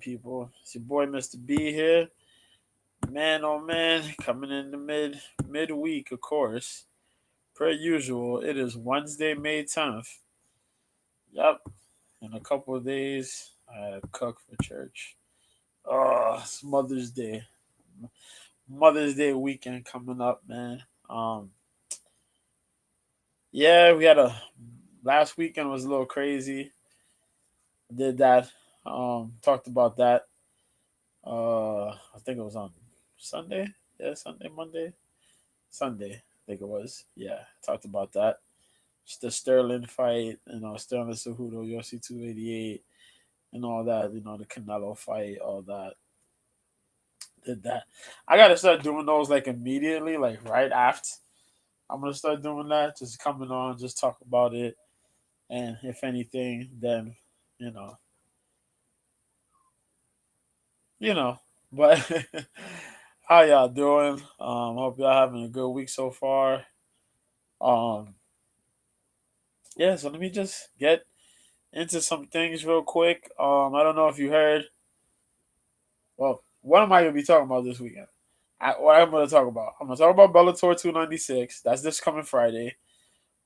People? It's your boy Mr. B here. Man oh man, coming in the midweek, of course. Per usual, it is Wednesday, May 10th. Yep. In a couple of days, I cook for church. Oh, it's Mother's Day. Mother's Day weekend coming up, man. Um yeah, we had a last weekend was a little crazy. Did that. Talked about that. I think it was on Sunday. Yeah, Sunday, Monday. Sunday, I think it was. Yeah, talked about that. Just the Sterling fight, Sterling Cejudo, UFC 288, and all that. The Canelo fight, all that. Did that. I gotta start doing those like immediately, like right after. I'm gonna start doing that. Just coming on, just talk about it, and if anything, then you know, you know. But how y'all doing? Hope y'all having a good week so far. Um, yeah. So let me just get into some things real quick. I don't know if you heard. Well, what am I gonna be talking about this weekend? What I'm gonna talk about? I'm gonna talk about Bellator 296. That's this coming Friday.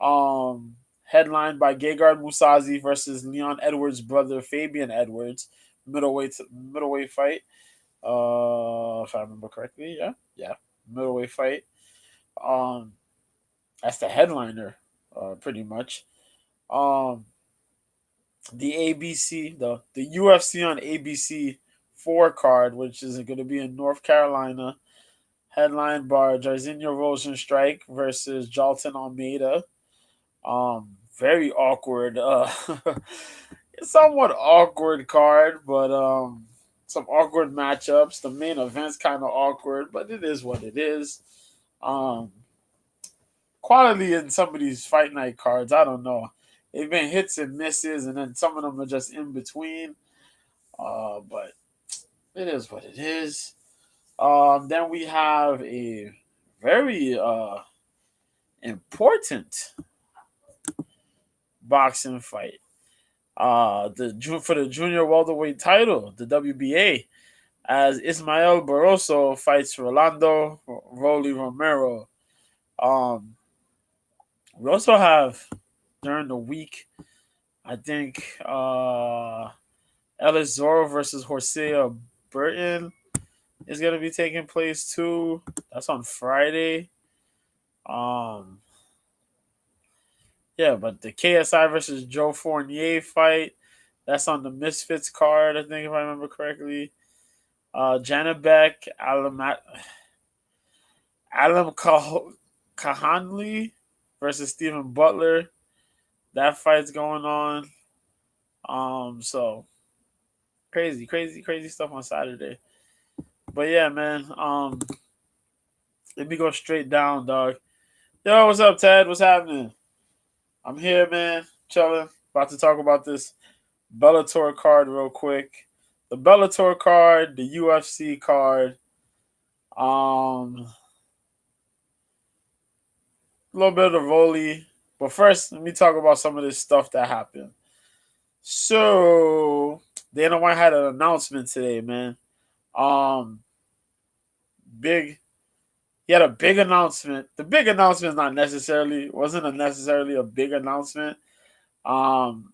Headlined by Gegard Mousasi versus Leon Edwards' brother Fabian Edwards, middleweight fight. If I remember correctly, yeah, middleweight fight. Um, that's the headliner, pretty much. Um, the ABC, the UFC on ABC 4 card, which is going to be in North Carolina, headlined by Jairzinho Rosenstrike versus Jalton Almeida. Very awkward, somewhat awkward card, but some awkward matchups. The main event's kind of awkward, but it is what it is. Um, Quality in some of these fight night cards, I don't know. They've been hits and misses, and then some of them are just in between. But it is what it is. Then we have a very important boxing fight. For the junior welterweight title, the WBA, as Ismael Barroso fights Rolando Rolly Romero. Um, we also have during the week, I think, Ellis Zorro versus Horsea Burton is gonna be taking place too. That's on Friday. Um, yeah, but the KSI versus Joe Fournier fight, that's on the Misfits card, I think, if I remember correctly. Janabek Alam Kahanli versus Stephen Butler. That fight's going on. So crazy stuff on Saturday. But yeah, man. Let me go straight down, dog. Yo, what's up, Ted? What's happening? I'm here, man. Chilling. About to talk about this Bellator card real quick. The Bellator card, the UFC card. A little bit of Volley. But first, let me talk about some of this stuff that happened. So, Dana White had an announcement today, man. Um, big. He had a big announcement. The big announcement wasn't necessarily a big announcement. Um,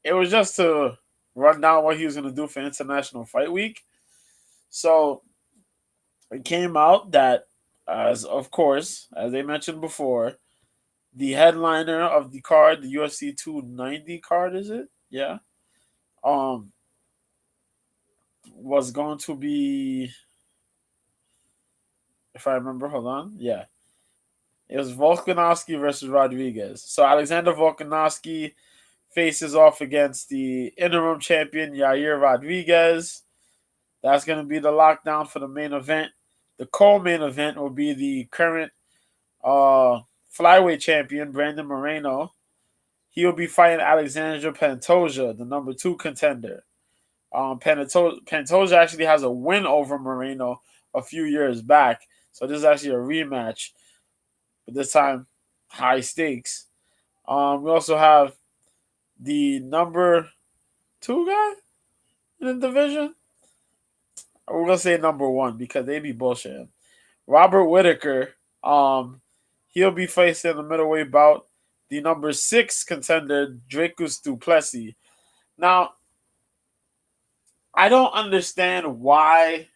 it was just to run down what he was going to do for International Fight Week. So it came out that, as of course, as they mentioned before, the headliner of the card, the UFC 290 card, is it? Yeah. Um, was going to be, if I remember, hold on. Yeah. It was Volkanovski versus Rodriguez. So Alexander Volkanovski faces off against the interim champion Yair Rodriguez. That's going to be the lockdown for the main event. The co-main event will be the current flyweight champion Brandon Moreno. He will be fighting Alexandre Pantoja, the number 2 contender. Pantoja actually has a win over Moreno a few years back, so this is actually a rematch, but this time high stakes. We also have the number 2 guy. in the division. We're gonna say number one because they be bullshitting. Robert Whitaker, he'll be facing the middleweight bout the number 6 contender Dracus du Plessis. Now, I don't understand why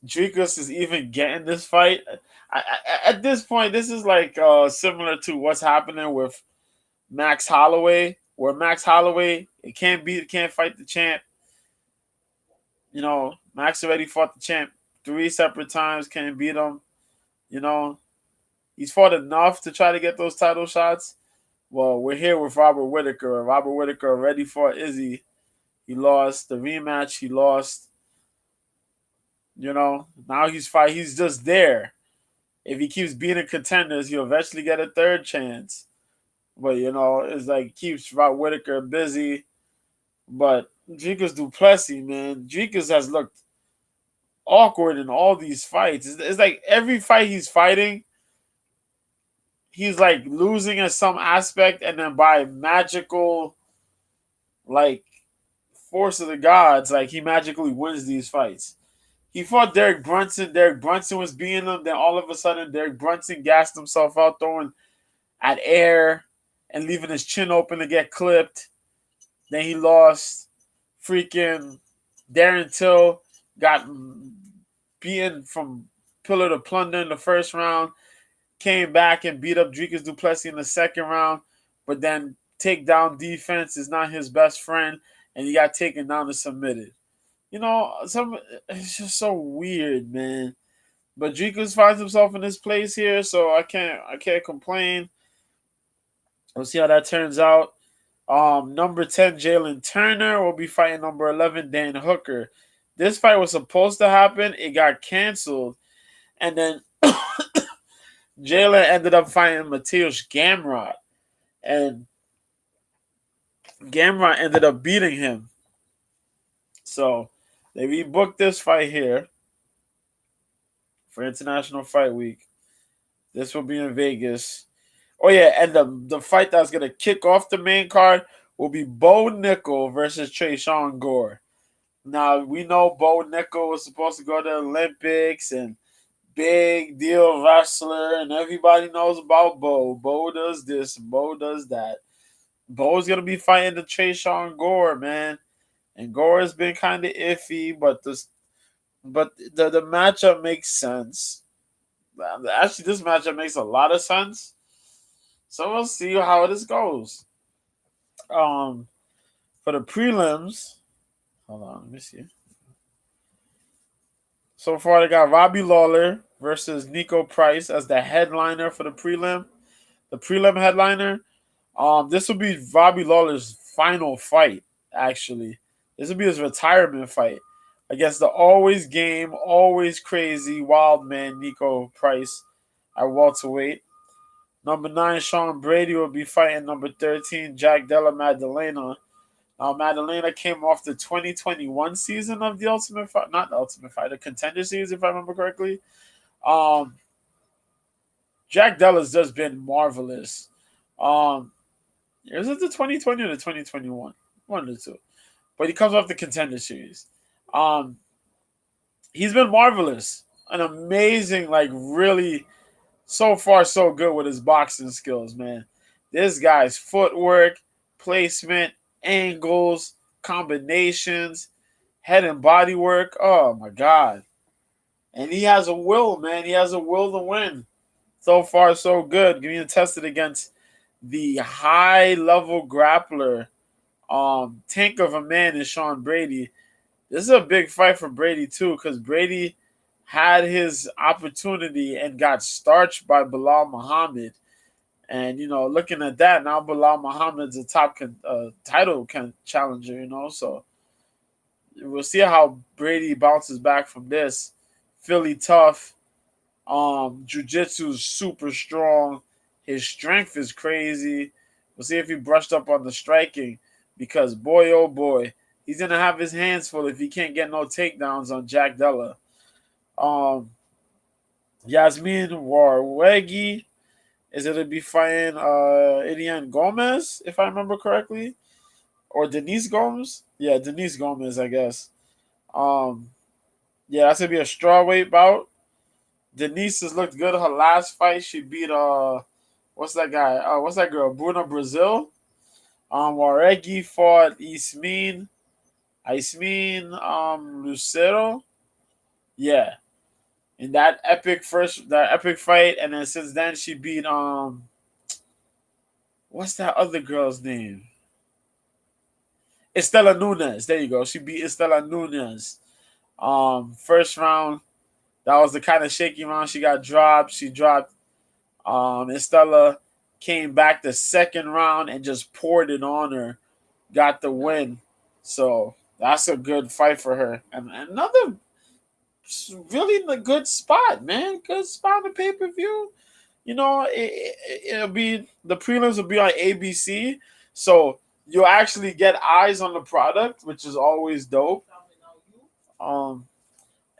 Dracus is even getting this fight. At this point, this is like similar to what's happening with Max Holloway, where Max Holloway can't fight the champ. You know, Max already fought the champ 3 separate times, can't beat him. You know, he's fought enough to try to get those title shots. Well, we're here with Robert Whitaker. Robert Whitaker already fought Izzy. He lost the rematch. He lost. You know, now he's just there. If he keeps beating contenders, he'll eventually get a third chance. But you know, it's like keeps Robert Whitaker busy. But Dricus du Plessis, man, Dricus has looked awkward in all these fights. It's like every fight he's fighting, he's like losing in some aspect, and then by magical, like force of the gods, like he magically wins these fights. He fought Derek Brunson. Derek Brunson was beating him. Then all of a sudden, Derek Brunson gassed himself out, throwing at air and leaving his chin open to get clipped. Then he lost. Freaking Darren Till got beaten from pillar to plunder in the first round. Came back and beat up Dricus du Plessis in the second round. But then takedown defense is not his best friend. And he got taken down and submitted. You know, it's just so weird, man. But Dricus finds himself in this place here, so I can't complain. We'll see how that turns out. Number 10, Jalen Turner will be fighting number 11, Dan Hooker. This fight was supposed to happen. It got canceled. And then Jalen ended up fighting Mateusz Gamrot. And Gamrot ended up beating him. So they rebooked this fight here for International Fight Week. This will be in Vegas. Oh, yeah, and the fight that's going to kick off the main card will be Bo Nickel versus Tresean Gore. Now, we know Bo Nickel was supposed to go to the Olympics and big deal wrestler, and everybody knows about Bo. Bo does this, Bo does that. Bo's going to be fighting the Tresean Gore, man. And Gore has been kind of iffy, but the matchup makes sense. Actually, this matchup makes a lot of sense. So we'll see how this goes. For the prelims, hold on, let me see. So far, they got Robbie Lawler versus Nico Price as the headliner for the prelim. The prelim headliner. This will be Robbie Lawler's final fight. Actually, this will be his retirement fight against the always game, always crazy, wild man Nico Price at welterweight. Number 9, Sean Brady will be fighting number 13, Jack Della Maddalena. Now, Maddalena came off the 2021 season of the Ultimate Fight, not the Ultimate Fight, the Contender Series, if I remember correctly. Jack Della's just been marvelous. Is it the 2020 or the 2021? One of the two. But he comes off the Contender Series. He's been marvelous. An amazing, like, really... So far, so good with his boxing skills, man. This guy's footwork, placement, angles, combinations, head and body work. Oh, my God. And he has a will, man. He has a will to win. So far, so good. Getting tested against the high-level grappler, tank of a man is Sean Brady. This is a big fight for Brady, too, because Brady had his opportunity and got starched by Bilal Muhammad. And, you know, looking at that, now Bilal Muhammad's a top title challenger, you know. So we'll see how Brady bounces back from this. Philly tough. Jiu-jitsu is super strong. His strength is crazy. We'll see if he brushed up on the striking because, boy, oh, boy, he's going to have his hands full if he can't get no takedowns on Jack Della. Yasmin Warwegi is going to be fighting Ilian Gomez, if I remember correctly, or Denise Gomes. Yeah, Denise Gomez, I guess. Um, yeah, that's gonna be a strawweight bout. Denise has looked good. Her last fight, she beat what's that guy? What's that girl? Bruna Brazil. Waregi fought Ismin Lucero. Yeah, in that epic fight, and then since then she beat what's that other girl's name? Estela Nunez. There you go. She beat Estela Nunez. First round, that was the kind of shaky round. She got dropped. She dropped. Estela came back the second round and just poured it on her. Got the win. So that's a good fight for her. And another really in a good spot, man. Good spot on the pay per view. It'll be the prelims will be on ABC, so you'll actually get eyes on the product, which is always dope. Um,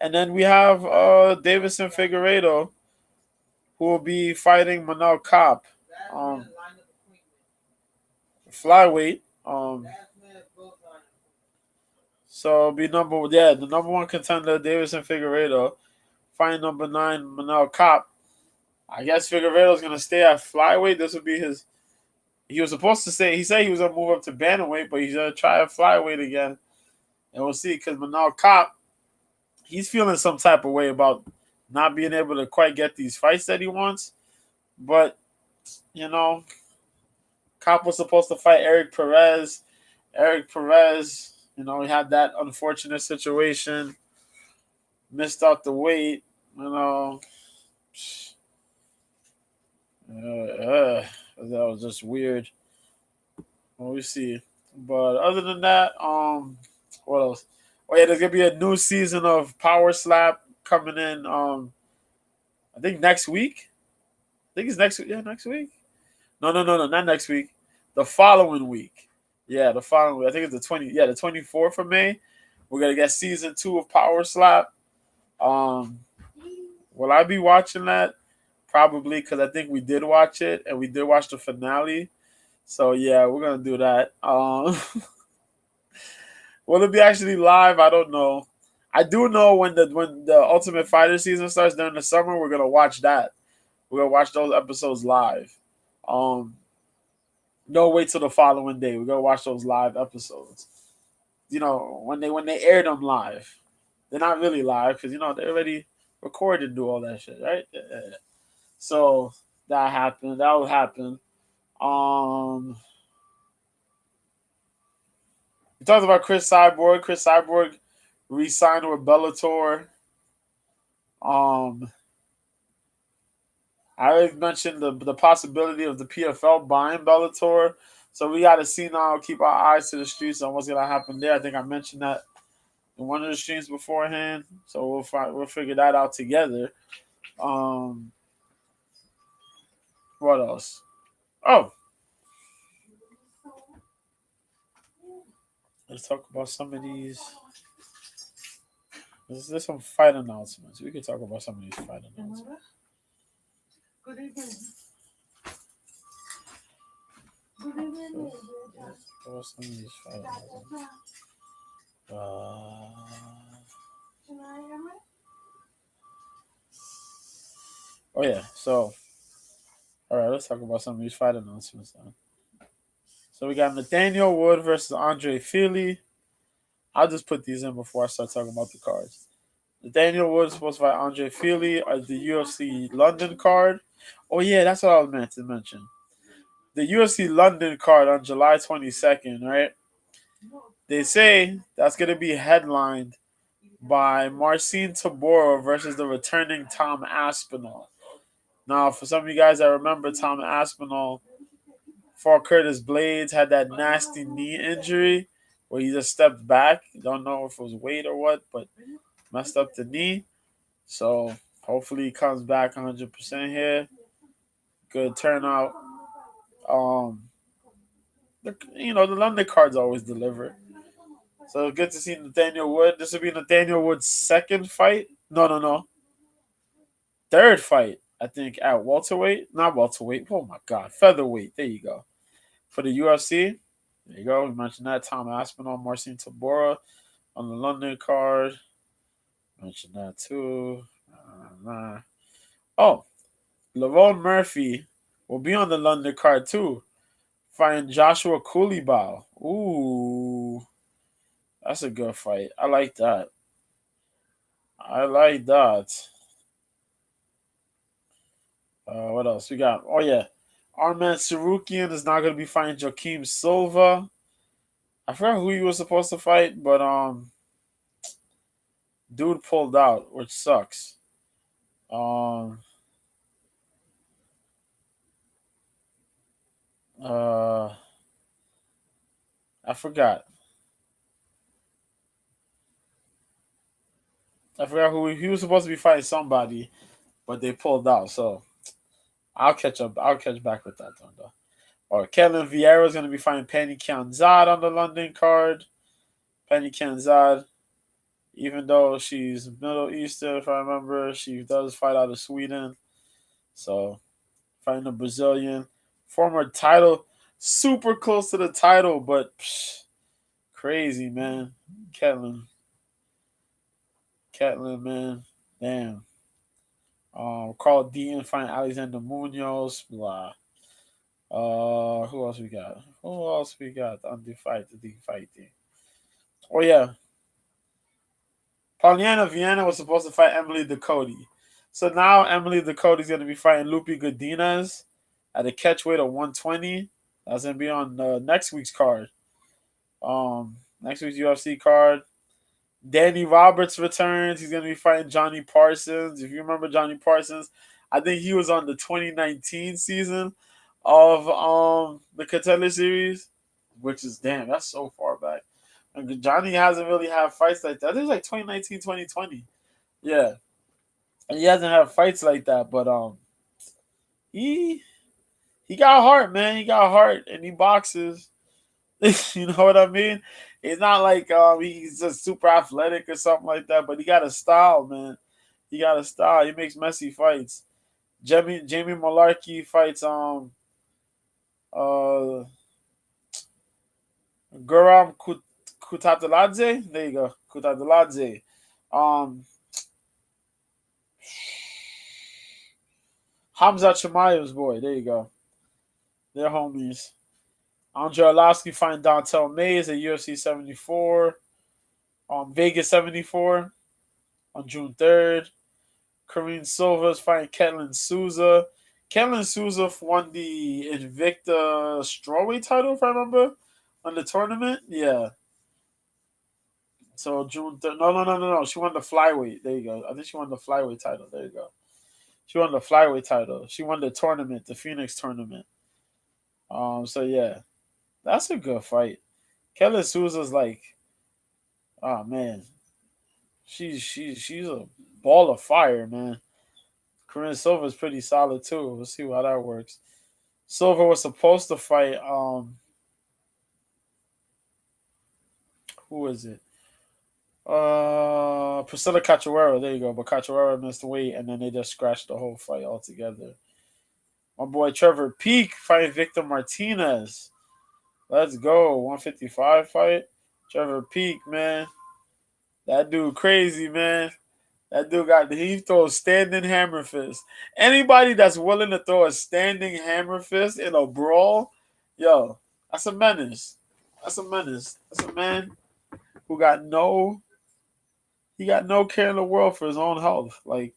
and then we have Davison Figueiredo, who will be fighting Manel Kape, um, flyweight. So it'll be the number one contender Davison Figueiredo, fighting number 9 Manel Kape. I guess Figueiredo's gonna stay at flyweight. This would be his. He was supposed to say he said he was gonna move up to bantamweight, but he's gonna try a flyweight again, and we'll see. Because Manal Kape, he's feeling some type of way about not being able to quite get these fights that he wants. But you know, Kape was supposed to fight Eric Perez. Eric Perez, he had that unfortunate situation, missed out the weight. That was just weird. Well, we see. But other than that, what else? Oh yeah, there's gonna be a new season of Power Slap coming in. I think next week. I think it's next week. Yeah, next week. No, not next week. The following week. Yeah, the following week. I think it's the 20. Yeah, the 24th of May. We're gonna get season 2 of Power Slap. Um, will I be watching that? Probably, because I think we did watch it and we did watch the finale. So yeah, we're gonna do that. Will it be actually live? I don't know. I do know when the Ultimate Fighter season starts during the summer, we're gonna watch that. We're gonna watch those episodes live. Um, no wait till the following day. We're gonna watch those live episodes. When they air them live, they're not really live because they already recorded and do all that shit, right? Yeah. So that happened. That will happen. Um, we talked about Chris Cyborg. Chris Cyborg re-signed with Bellator. Um, I already mentioned the possibility of the PFL buying Bellator, so we got to see now. Keep our eyes to the streets on what's gonna happen there. I think I mentioned that in one of the streams beforehand, so we'll figure that out together. Um, what else? Oh, let's talk about some of these. There's some fight announcements. We could talk about some of these fight announcements. Good evening. What are some of these fight announcements? Oh yeah. So, all right, let's talk about some of these fight announcements then. So we got Nathaniel Wood versus Andre Fili. I'll just put these in before I start talking about the cards. Nathaniel Wood is supposed to fight Andre Fili at the UFC London card. Oh yeah, that's what I was meant to mention. The UFC London card on July 22nd, right? They say that's gonna be headlined by Marcin Tybura versus the returning Tom Aspinall. Now, for some of you guys that remember, Tom Aspinall fought Curtis Blades, had that nasty knee injury where he just stepped back. Don't know if it was weight or what, but messed up the knee. So hopefully he comes back 100% here. Good turnout. Um, the London cards always deliver. So good to see Nathaniel Wood. This will be Nathaniel Wood's second fight. No. Third fight, I think, at welterweight. Not welterweight. Oh my God. Featherweight. There you go. For the UFC. There you go. We mentioned that. Tom Aspinall, Marcin Tabora on the London card. Mentioned that too. Oh, Lavon Murphy will be on the London card too. Fighting Joshua Coulibaly. Ooh, that's a good fight. I like that. I like that. What else we got? Oh yeah, Arman Sarukian is not gonna be fighting Joaquim Silva. I forgot who he was supposed to fight, but dude pulled out, which sucks. Um, uh, I forgot. I forgot who he was supposed to be fighting somebody, but they pulled out. So I'll catch up. I'll catch back with that one though. Or Kellen Vieira is going to be fighting Penny Kianzad on the London card. Penny Kianzad, even though she's Middle Eastern, if I remember, she does fight out of Sweden. So fighting a Brazilian, former title, super close to the title, but crazy man. Ketlin, man, damn. Carl Dean fighting Alexander Munoz, blah. Who else we got? Who else we got on the fight thing? Oh yeah, Pauliana Viana was supposed to fight Emily Ducote. So now Emily Ducote is going to be fighting Lupi Godinez at a catchweight of 120. That's going to be on next week's card. Next week's UFC card. Danny Roberts returns. He's going to be fighting Johnny Parsons. If you remember Johnny Parsons, I think he was on the 2019 season of the Contender Series, which is damn, that's so far back. And Johnny hasn't really had fights like that. I think it's like 2019, 2020. Yeah. And he hasn't had fights like that, but he he got heart, man. He got heart and he boxes. You know what I mean? It's not like he's just super athletic or something like that, but he got a style, man. He got a style. He makes messy fights. Jamie Malarkey fights uh Guram Kutateladze. There you go. Kutateladze. Um Hamza Chimaev's boy. There you go. They're homies. Andre Arlovsky fighting Dontel Mays at UFC 74. Vegas 74 on June 3rd. Kareem Silva is fighting Ketlin Souza. Ketlin Souza won the Invicta strawweight title, if I remember, on the tournament. Yeah. So June 3rd. No. She won the flyweight. There you go. I think she won the flyweight title. There you go. She won the flyweight title. She won the tournament, the Phoenix tournament. So yeah, that's a good fight. Kelly Souza's like, oh man, she's a ball of fire, man. Corinne Silva's pretty solid too. We'll see how that works. Silva was supposed to fight who is it? Priscilla Cachoeira, there you go. But Cachoeira missed weight and then they just scratched the whole fight altogether. My boy Trevor Peak fighting Victor Martinez. Let's go. 155 fight. Trevor Peak, man. That dude crazy, man. That dude he throws standing hammer fist. Anybody that's willing to throw a standing hammer fist in a brawl, yo, that's a menace. That's a menace. That's a man who got no care in the world for his own health. Like,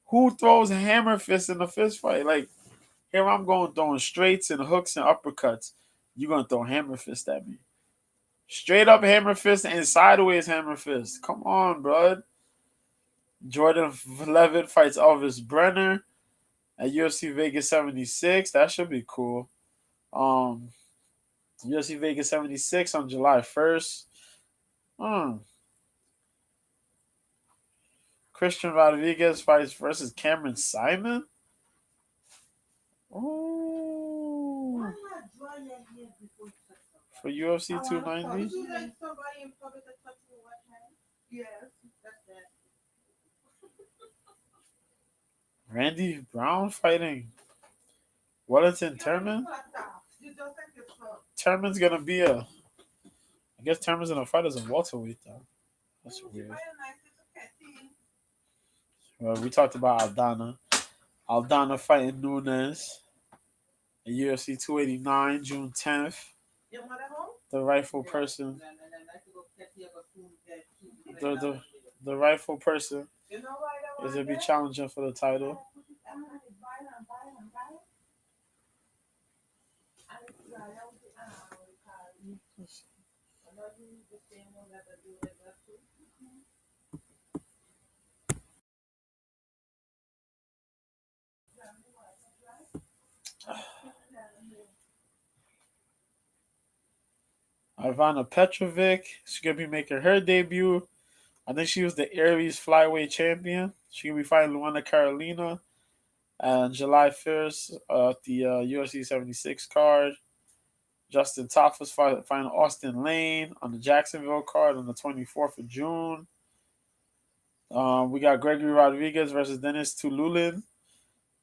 who throws hammer fists in a fist fight? Like, here I'm going throwing straights and hooks and uppercuts. You gonna throw hammer fist at me? Straight up hammer fist and sideways hammer fist. Come on, bro. Jordan Levitt fights Elvis Brenner at UFC Vegas 76. That should be cool. Um, UFC Vegas 76 on July 1st. Hmm. Christian Rodriguez fights versus Cameron Simon. Ooh. For UFC 290. Randy Brown fighting Wellington Turman. Terman's gonna be a. I guess Terman's gonna fight as a welterweight though. That's weird. Well, we talked about Aldana. Aldana fighting Nunes at UFC 289, June 10th. The rightful person. The the the rightful person is gonna be challenging for the title. Ivana Petrovic, she's gonna be making her debut. I think she was the Aries flyweight champion. She's gonna be fighting Luana Carolina on July 1st at the UFC 76 card. Justin Toff's fighting Austin Lane on the Jacksonville card on the 24th of June. We got Gregory Rodriguez versus Dennis Tululin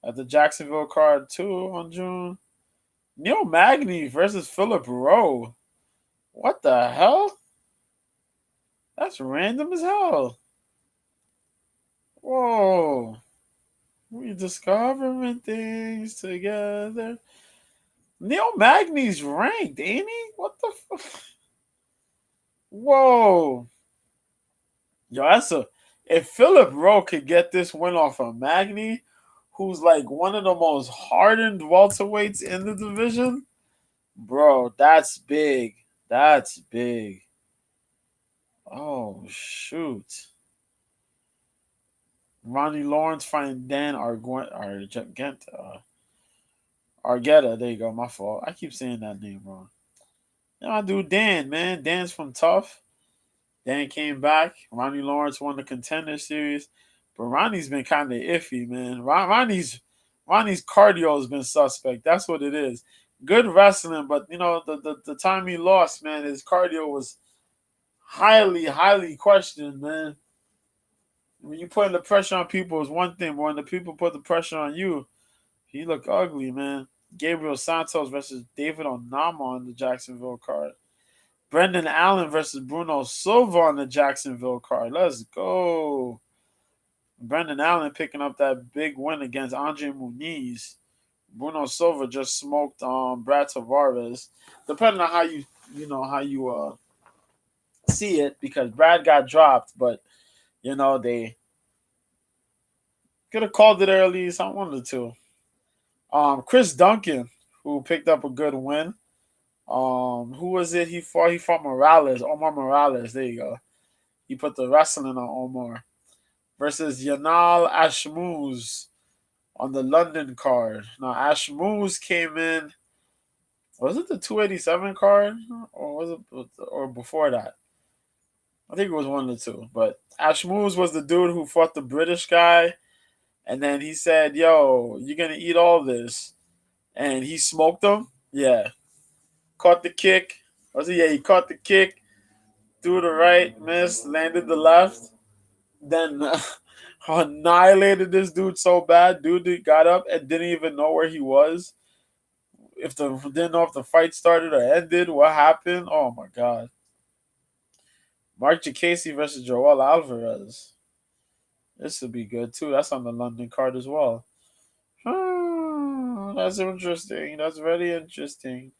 at the Jacksonville card too on June. Neil Magny versus Philip Rowe. What the hell? That's random as hell. Whoa. We discovering things together. Neil Magny's ranked, ain't he? What the fuck? Whoa. Yo, that's a. If Philip Rowe could get this win off of Magny, who's like one of the most hardened welterweights in the division, bro, that's big. That's big. Oh, shoot. Ronnie Lawrence fighting Dan Argetta. There you go. My fault. I keep saying that name wrong. Yeah, I do Dan, man. Dan's from Tough. Dan came back. Ronnie Lawrence won the Contender Series. But Ronnie's been kind of iffy, man. Ronnie's cardio has been suspect. That's what it is. Good wrestling, but the time he lost, man, his cardio was highly, highly questioned, man. When you putting the pressure on people is one thing, but when the people put the pressure on you, he look ugly, man. Gabriel Santos versus David Onama on the Jacksonville card. Brendan Allen versus Bruno Silva on the Jacksonville card. Let's go. Brendan Allen picking up that big win against Andre Muniz. Bruno Silva just smoked Brad Tavares. Depending on how you see it, because Brad got dropped, but they could have called it early. So I wanted to. Chris Duncan, who picked up a good win. Who was it he fought? He fought Morales, Omar Morales. There you go. He put the wrestling on Omar versus Yanal Ashmuz on the London card. Now Ashmuz came in. Was it the 287 card, or was it or before that? I think it was one of the two. But Ashmuz was the dude who fought the British guy, and then he said, "Yo, you're gonna eat all this," and he smoked him. Yeah, caught the kick. Was it? Yeah, he caught the kick, threw the right, missed, landed the left, then annihilated this dude so bad. Dude got up and didn't even know where he was. If the didn't know if the fight started or ended, what happened? Oh my god! Mark Jacasey versus Joel Alvarez. This would be good too. That's on the London card as well. That's interesting. That's very interesting.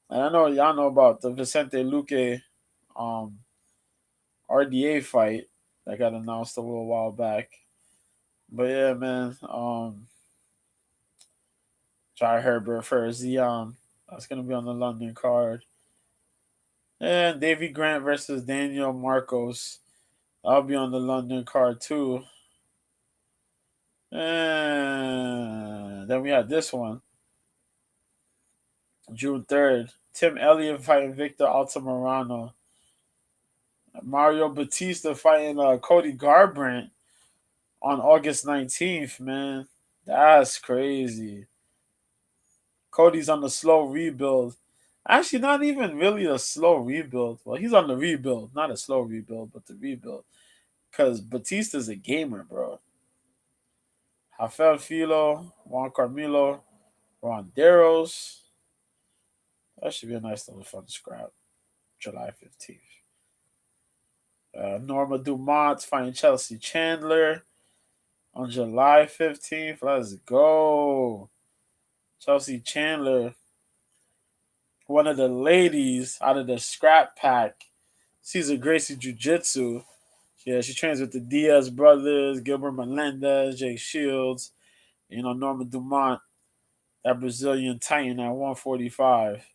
And I know y'all know about the Vicente Luque um, RDA fight that got announced a little while back. But yeah, man. Jai Herbert for Zion. That's gonna be on the London card. And Davy Grant versus Daniel Marcos. That'll be on the London card too. And then we had this one. June 3rd. Tim Elliott fighting Victor Altamirano. Mario Batista fighting Cody Garbrandt on August 19th, man. That's crazy. Cody's on the slow rebuild. Actually, not even really a slow rebuild. Well, he's on the rebuild, not a slow rebuild, but the rebuild. Because Batista's a gamer, bro. Rafael Filo, Juan Carmelo, Ronderos. That should be a nice little fun scrap. July 15th. Norma Dumont's fighting Chelsea Chandler on July 15th. Let's go. Chelsea Chandler, one of the ladies out of the scrap pack. She's a Gracie Jiu Jitsu. Yeah, she trains with the Diaz brothers, Gilbert Melendez, Jake Shields, Norma Dumont, that Brazilian Titan at 145.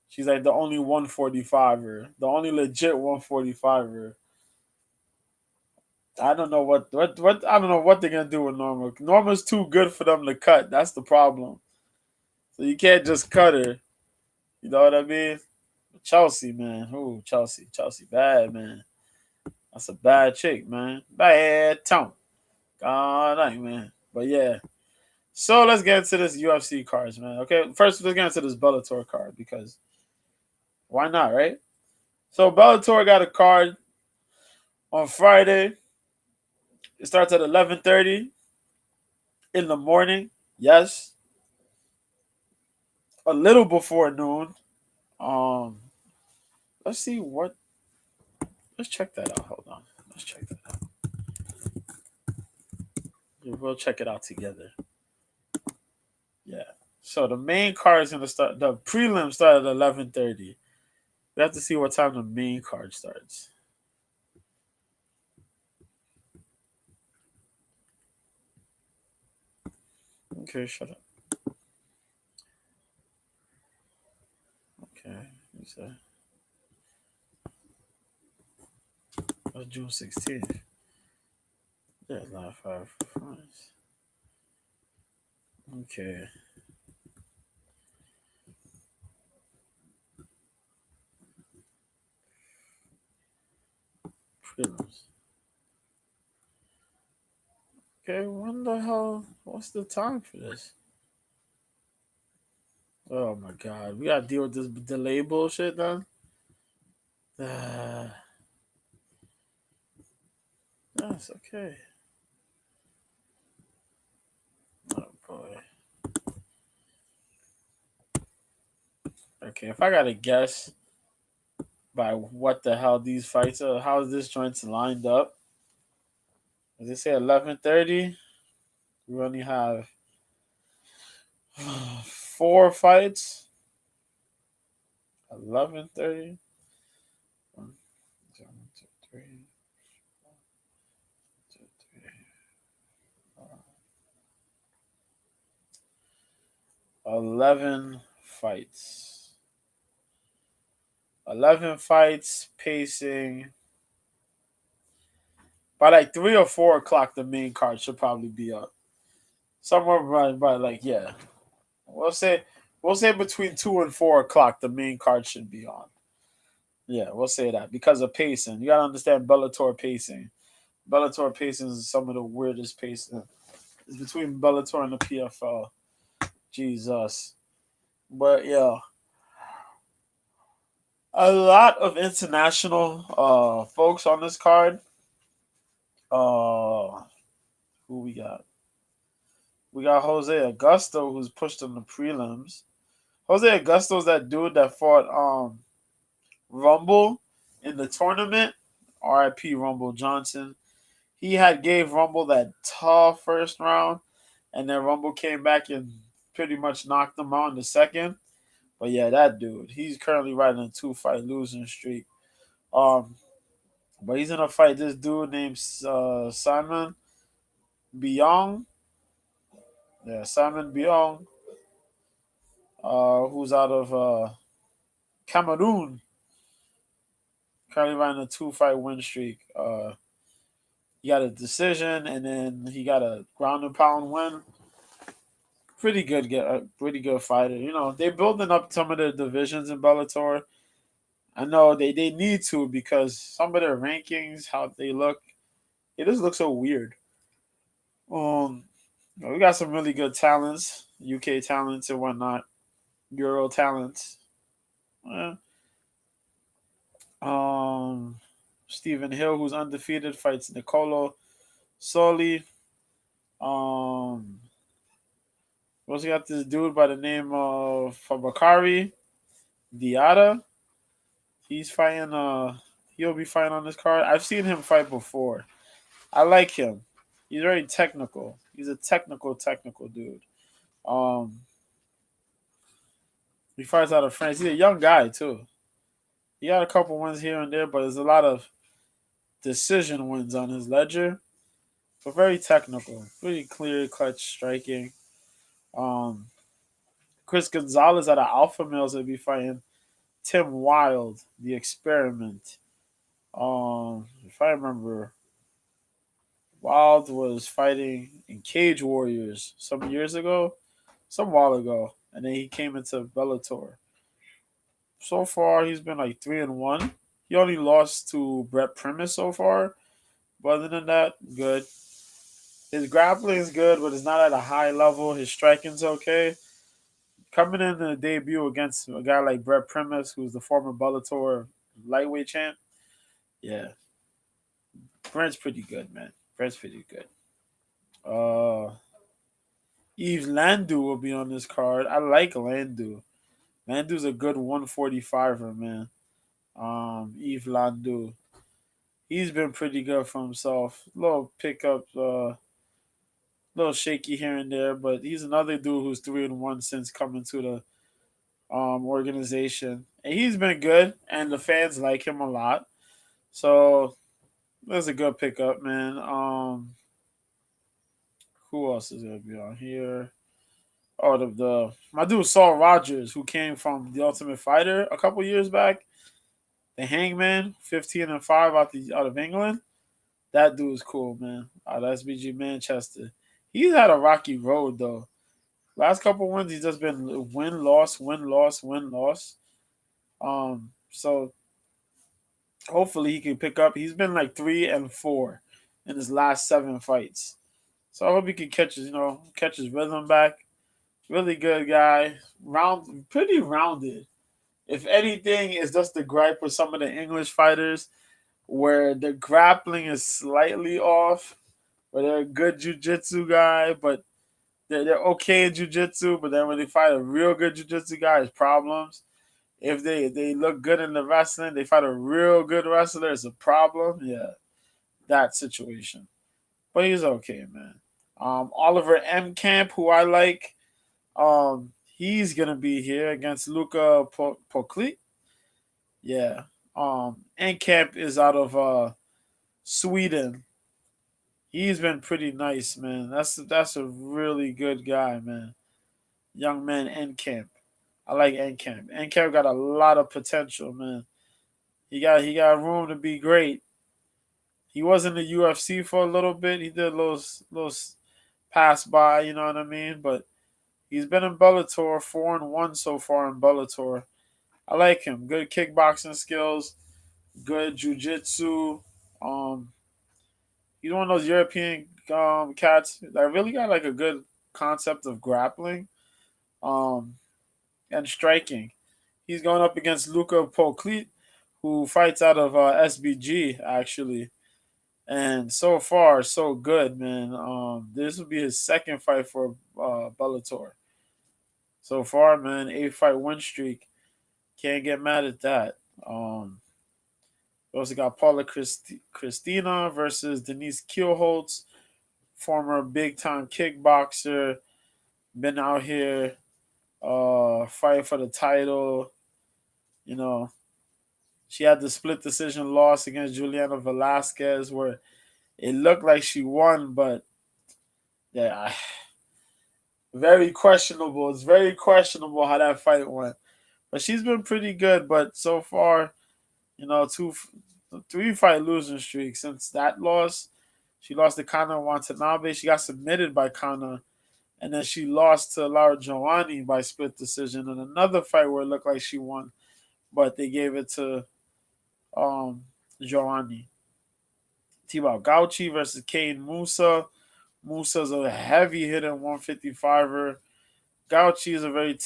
She's like the only 145er, the only legit 145er. I don't know what I don't know what they're gonna do with Norma. Norma's too good for them to cut. That's the problem. So you can't just cut her. You know what I mean? Chelsea, man. Ooh, Chelsea, bad man. That's a bad chick, man. Bad tone. God dang, man. But yeah. So let's get into this UFC cards, man. Okay, first let's get into this Bellator card because why not, right? So Bellator got a card on Friday. It starts at 11:30 in the morning. Yes, a little before noon. Um, let's see what. Let's check that out. Hold on. Let's check that out. We'll check it out together. Yeah. So the main card is gonna start. The prelim start at 11:30. We have to see what time the main card starts. Okay, shut up. Okay, you said that's June 16th. Yeah, live five performance. Okay. Prelims. Okay, when the hell? What's the time for this? Oh my god, we gotta deal with this delay bullshit then. That's okay. Oh boy. Okay, if I gotta guess by what the hell these fights are, how is this joint's lined up? As they say 11:30, we only have four fights. 11:30. 1, 2, 3, 2, 3, 11 fights. 11 fights pacing. By like 3 or 4 o'clock, the main card should probably be up. Somewhere by like, yeah. We'll say we'll say between 2 and 4 o'clock, the main card should be on. Yeah, we'll say that because of pacing. You gotta understand Bellator pacing. Bellator pacing is some of the weirdest pacing. It's between Bellator and the PFL. Jesus. But yeah, a lot of international folks on this card. Uh who we got? We got Jose Augusto who's pushed in the prelims. Jose Augusto's that dude that fought Rumble in the tournament. RIP Rumble Johnson. He had gave Rumble that tough first round, and then Rumble came back and pretty much knocked him out in the second. But yeah, that dude, he's currently riding a 2-fight losing streak. Um, but he's gonna fight this dude named Simon Biong. Yeah, Simon Biong, who's out of Cameroon, currently riding a 2-fight win streak. He got a decision, and then he got a ground and pound win. Pretty good fighter. They're building up some of the divisions in Bellator. I know they need to because some of their rankings, how they look, it just looks so weird. Um, we got some really good talents, UK talents and whatnot, Euro talents. Eh, Um, Stephen Hill, who's undefeated, fights Nicolo Soli. Um, we also got this dude by the name of Fabakari. Diata, he's fighting. He'll be fighting on this card. I've seen him fight before. I like him. He's very technical. He's a technical dude. Um, he fights out of France. He's a young guy too. He got a couple wins here and there, but there's a lot of decision wins on his ledger. But very technical, pretty clear, clutch striking. Um, Chris Gonzalez out of Alpha Males will be fighting Tim Wild, the experiment. If I remember, Wild was fighting in Cage Warriors some years ago, some while ago, and then he came into Bellator. So far, he's been like 3-1. He only lost to Brett Primus so far, but other than that, good. His grappling is good, but it's not at a high level. His striking's okay. Coming in the debut against a guy like Brett Primus, who's the former Bellator lightweight champ, yeah, Brent's pretty good, man. Brent's pretty good. Uh, Yves Landu will be on this card. I like Landu. Landu's a good 145er, man. Yves Landu. He's been pretty good for himself. Little pickups, little shaky here and there, but he's another dude who's 3-1 since coming to the organization, and he's been good, and the fans like him a lot. So that's a good pickup, man. Who else is gonna be on here? Oh, the my dude Saul Rogers, who came from the Ultimate Fighter a couple years back. The Hangman, 15-5 out of England. That dude's cool, man. Out of SBG Manchester. He's had a rocky road though. Last couple wins, he's just been win loss, win loss, win loss. So hopefully he can pick up. He's been like 3-4 in his last 7 fights. So I hope he can catch his rhythm back. Really good guy. Pretty rounded. If anything, it's just the gripe with some of the English fighters where the grappling is slightly off, where they're a good jiu-jitsu guy, but they're okay in jiu-jitsu, but then when they fight a real good jiu-jitsu guy, it's problems. If they look good in the wrestling, they fight a real good wrestler, it's a problem. Yeah, that situation. But he's okay, man. Oliver M. Camp, who I like, he's gonna be here against Luca Poklit. Yeah. M. Camp is out of Sweden. He's been pretty nice, man. That's a really good guy, man. Young man, Camp. I like Camp. Camp got a lot of potential, man. He got room to be great. He was in the UFC for a little bit. He did little pass by, you know what I mean? But he's been in Bellator, 4-1 so far in Bellator. I like him. Good kickboxing skills, good jujitsu. Um, he's one of those European cats that really got like a good concept of grappling, um, and striking. He's going up against Luca Poklit, who fights out of SBG actually. And so far, so good, man. This will be his second fight for Bellator. So far, man, 8 fight win streak. Can't get mad at that. We also got Paula Christina versus Denise Kielholtz, former big time kickboxer. Been out here fighting for the title. You know, she had the split decision loss against Juliana Velasquez where it looked like she won, but yeah, very questionable. It's very questionable how that fight went. But she's been pretty good. But so far, 3 fight losing streak since that loss. She lost to Kana Watanabe. She got submitted by Kana, and then she lost to Laura Giovanni by split decision. And another fight where it looked like she won, but they gave it to um Giovanni. T-Bow Gauchi versus Kane Musa. Musa's a heavy hitting 155er. Gauchi is a very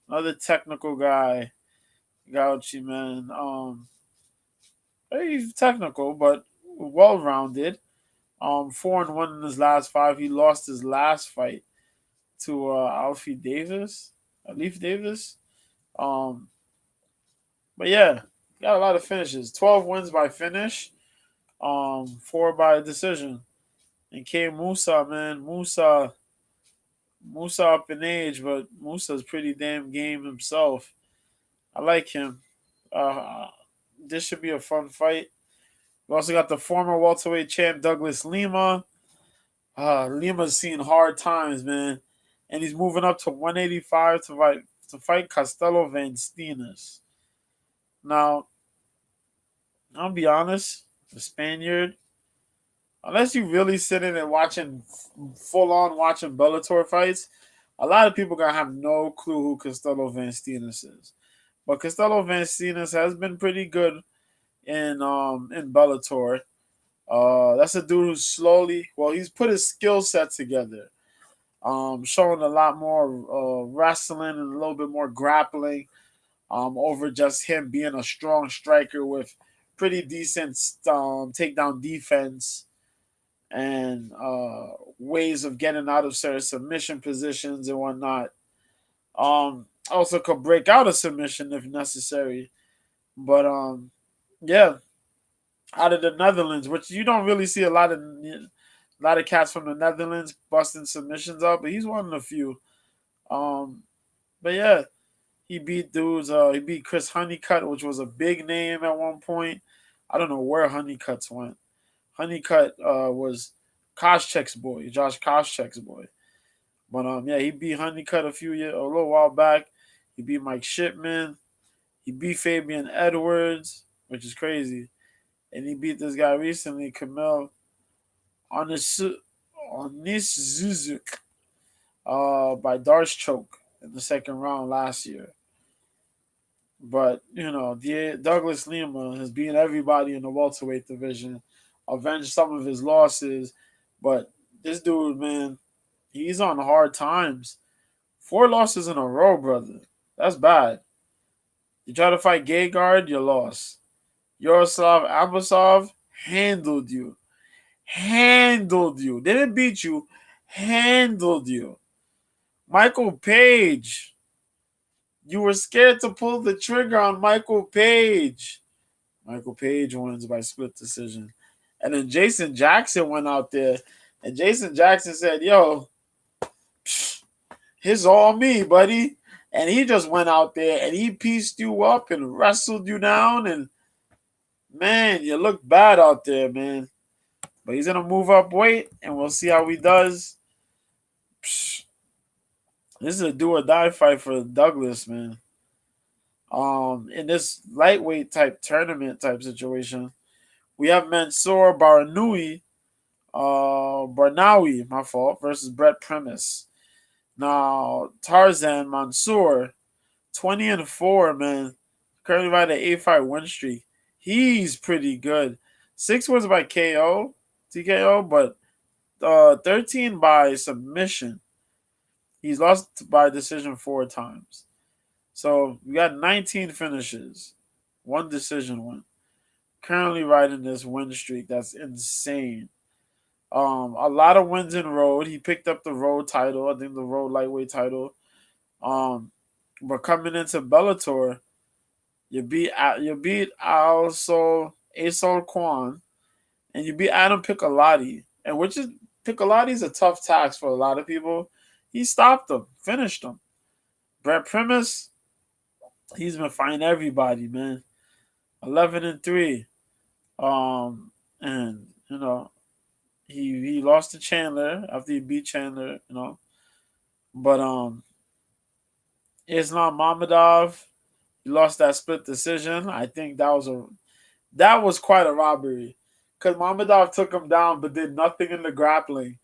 another technical guy. Gauchi, man. Very technical, but well rounded. 4-1 in his last 5. He lost his last fight to Alfie Davis, Leaf Davis. Um, but yeah, got a lot of finishes. 12 wins by finish. 4 by decision. And K Musa, man, Musa up in age, but Musa's pretty damn game himself. I like him. Uh, this should be a fun fight. We also got the former welterweight champ Douglas Lima. Lima's seen hard times, man, and he's moving up to 185 to fight Costello Van Steenis. Now, I'll be honest, the Spaniard, unless you really sitting and watching full on watching Bellator fights, a lot of people gonna have no clue who Costello Van Steenis is. But Costello Van Steenis has been pretty good in Bellator. That's a dude who's slowly, well, he's put his skill set together. Showing a lot more wrestling and a little bit more grappling. Over just him being a strong striker with pretty decent takedown defense and ways of getting out of certain submission positions and whatnot. Also could break out a submission if necessary. But yeah, out of the Netherlands, which you don't really see a lot of cats from the Netherlands busting submissions out, but he's one of the few. Um, but yeah, he beat dudes. He beat Chris Honeycutt, which was a big name at one point. I don't know where Honeycutt's went. Honeycutt was Koscheck's boy, Josh Koscheck's boy. But yeah, he beat Honeycutt a little while back. He beat Mike Shipman. He beat Fabian Edwards, which is crazy. And he beat this guy recently, Kamel Onisuzuk, by Darce choke in the second round last year. But Douglas Lima has beaten everybody in the welterweight division, avenged some of his losses. But this dude, man, he's on hard times. 4 losses in a row, brother. That's bad. You try to fight Gegard, you lost. Yaroslav Abasov handled you. Handled you. Didn't beat you. Handled you. Michael Page. You were scared to pull the trigger on Michael Page. Michael Page wins by split decision. And then Jason Jackson went out there, and Jason Jackson said, "Yo, it's all me, buddy." And he just went out there and he pieced you up and wrestled you down. And man, you look bad out there, man. But he's gonna move up weight, and we'll see how he does. This is a do or die fight for Douglas, man. In this lightweight type tournament type situation, we have Mansoor Barnawi, my fault, versus Brett Primus. Now Tarzan Mansoor, 20-4, man. Currently by the 8-5 win streak. He's pretty good. 6 wins by TKO, but 13 by submission. He's lost by decision 4 times. So we got 19 finishes, 1 decision win. Currently riding this win streak that's insane. A lot of wins in road. He picked up the road title, I think the road lightweight title. Um, but coming into Bellator, you beat also Asol Kwan, and you beat Adam Piccolotti, and which is Piccolotti's a tough task for a lot of people. He stopped him, finished him. Brett Primus, he's been fighting everybody, man. 11-3. And he lost to Chandler after he beat Chandler. But Islam Mamedov, he lost that split decision. I think that was quite a robbery. Because Mamedov took him down but did nothing in the grappling.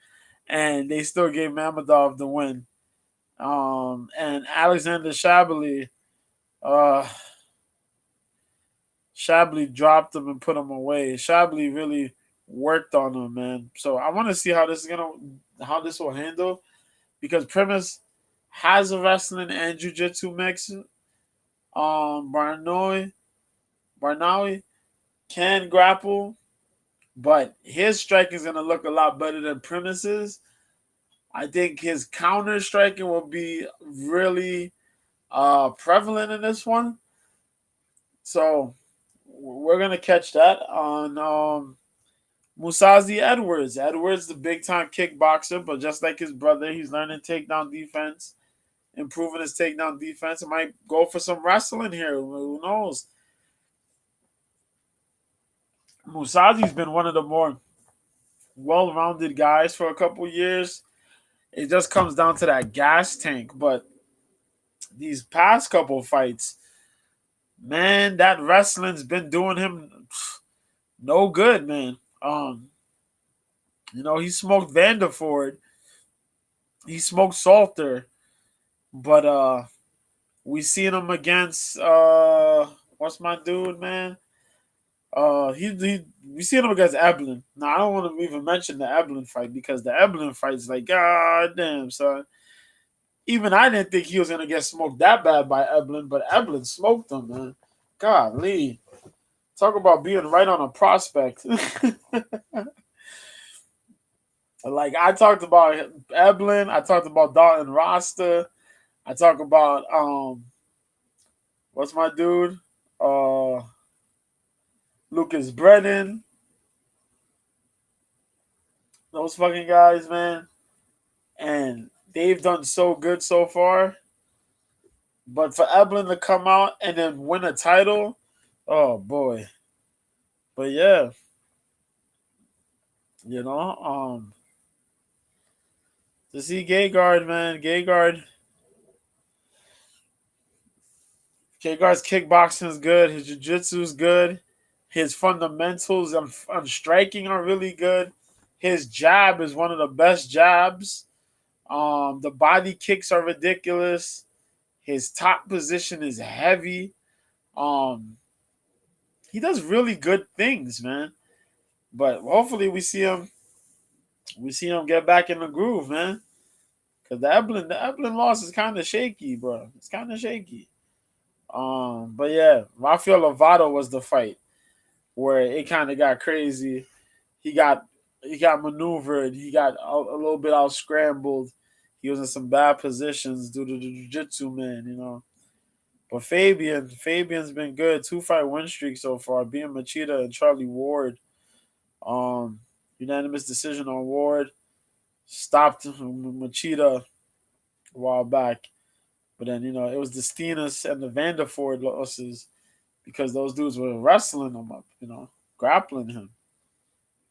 And they still gave Mamedov the win. And Alexander uh Shabley dropped him and put him away. Shabley really worked on him, man. So I want to see how this will handle, because Primus has a wrestling and jiu-jitsu mix. Barnawi can grapple, but his striking is gonna look a lot better than Primus's. I think his counter striking will be really prevalent in this one. So we're gonna catch that on Musazi Edwards. Edwards, the big time kickboxer, but just like his brother, he's learning takedown defense, improving his takedown defense. It might go for some wrestling here. Who knows? Musazi's been one of the more well rounded guys for a couple years. It just comes down to that gas tank. But these past couple fights, man, that wrestling's been doing him no good, man. He smoked Vanderford, he smoked Salter, but we seen him against what's my dude, man? He we seen him against Eblin. Now I don't want to even mention the Eblin fight because the Eblin fight is like, god damn, son. Even I didn't think he was gonna get smoked that bad by Eblin, but Eblin smoked him, man. Golly. Talk about being right on a prospect. Like I talked about Eblin, I talked about Dalton Rasta, I talk about what's my dude? Uh Lucas Brennan. Those fucking guys, man. And they've done so good so far. But for Eblin to come out and then win a title, oh boy. But yeah, you know, to see Gegard, man, Gegard's kickboxing is good. His jiu-jitsu is good. His fundamentals on striking are really good. His jab is one of the best jabs. The body kicks are ridiculous. His top position is heavy. Um, he does really good things, man. But hopefully we see him get back in the groove, man. Cause the Eblin loss is kind of shaky, bro. It's kind of shaky. But yeah, Rafael Lovato was the fight where it kind of got crazy. He got he got maneuvered. He got a little bit out scrambled. He was in some bad positions due to the jiu-jitsu, man. But Fabian's been good. 2-fight win streak so far. Being Machida and Charlie Ward. Um, Unanimous decision on Ward. Stopped Machida a while back. But then, it was the Steenis and the Vanderford losses because those dudes were wrestling him up, grappling him.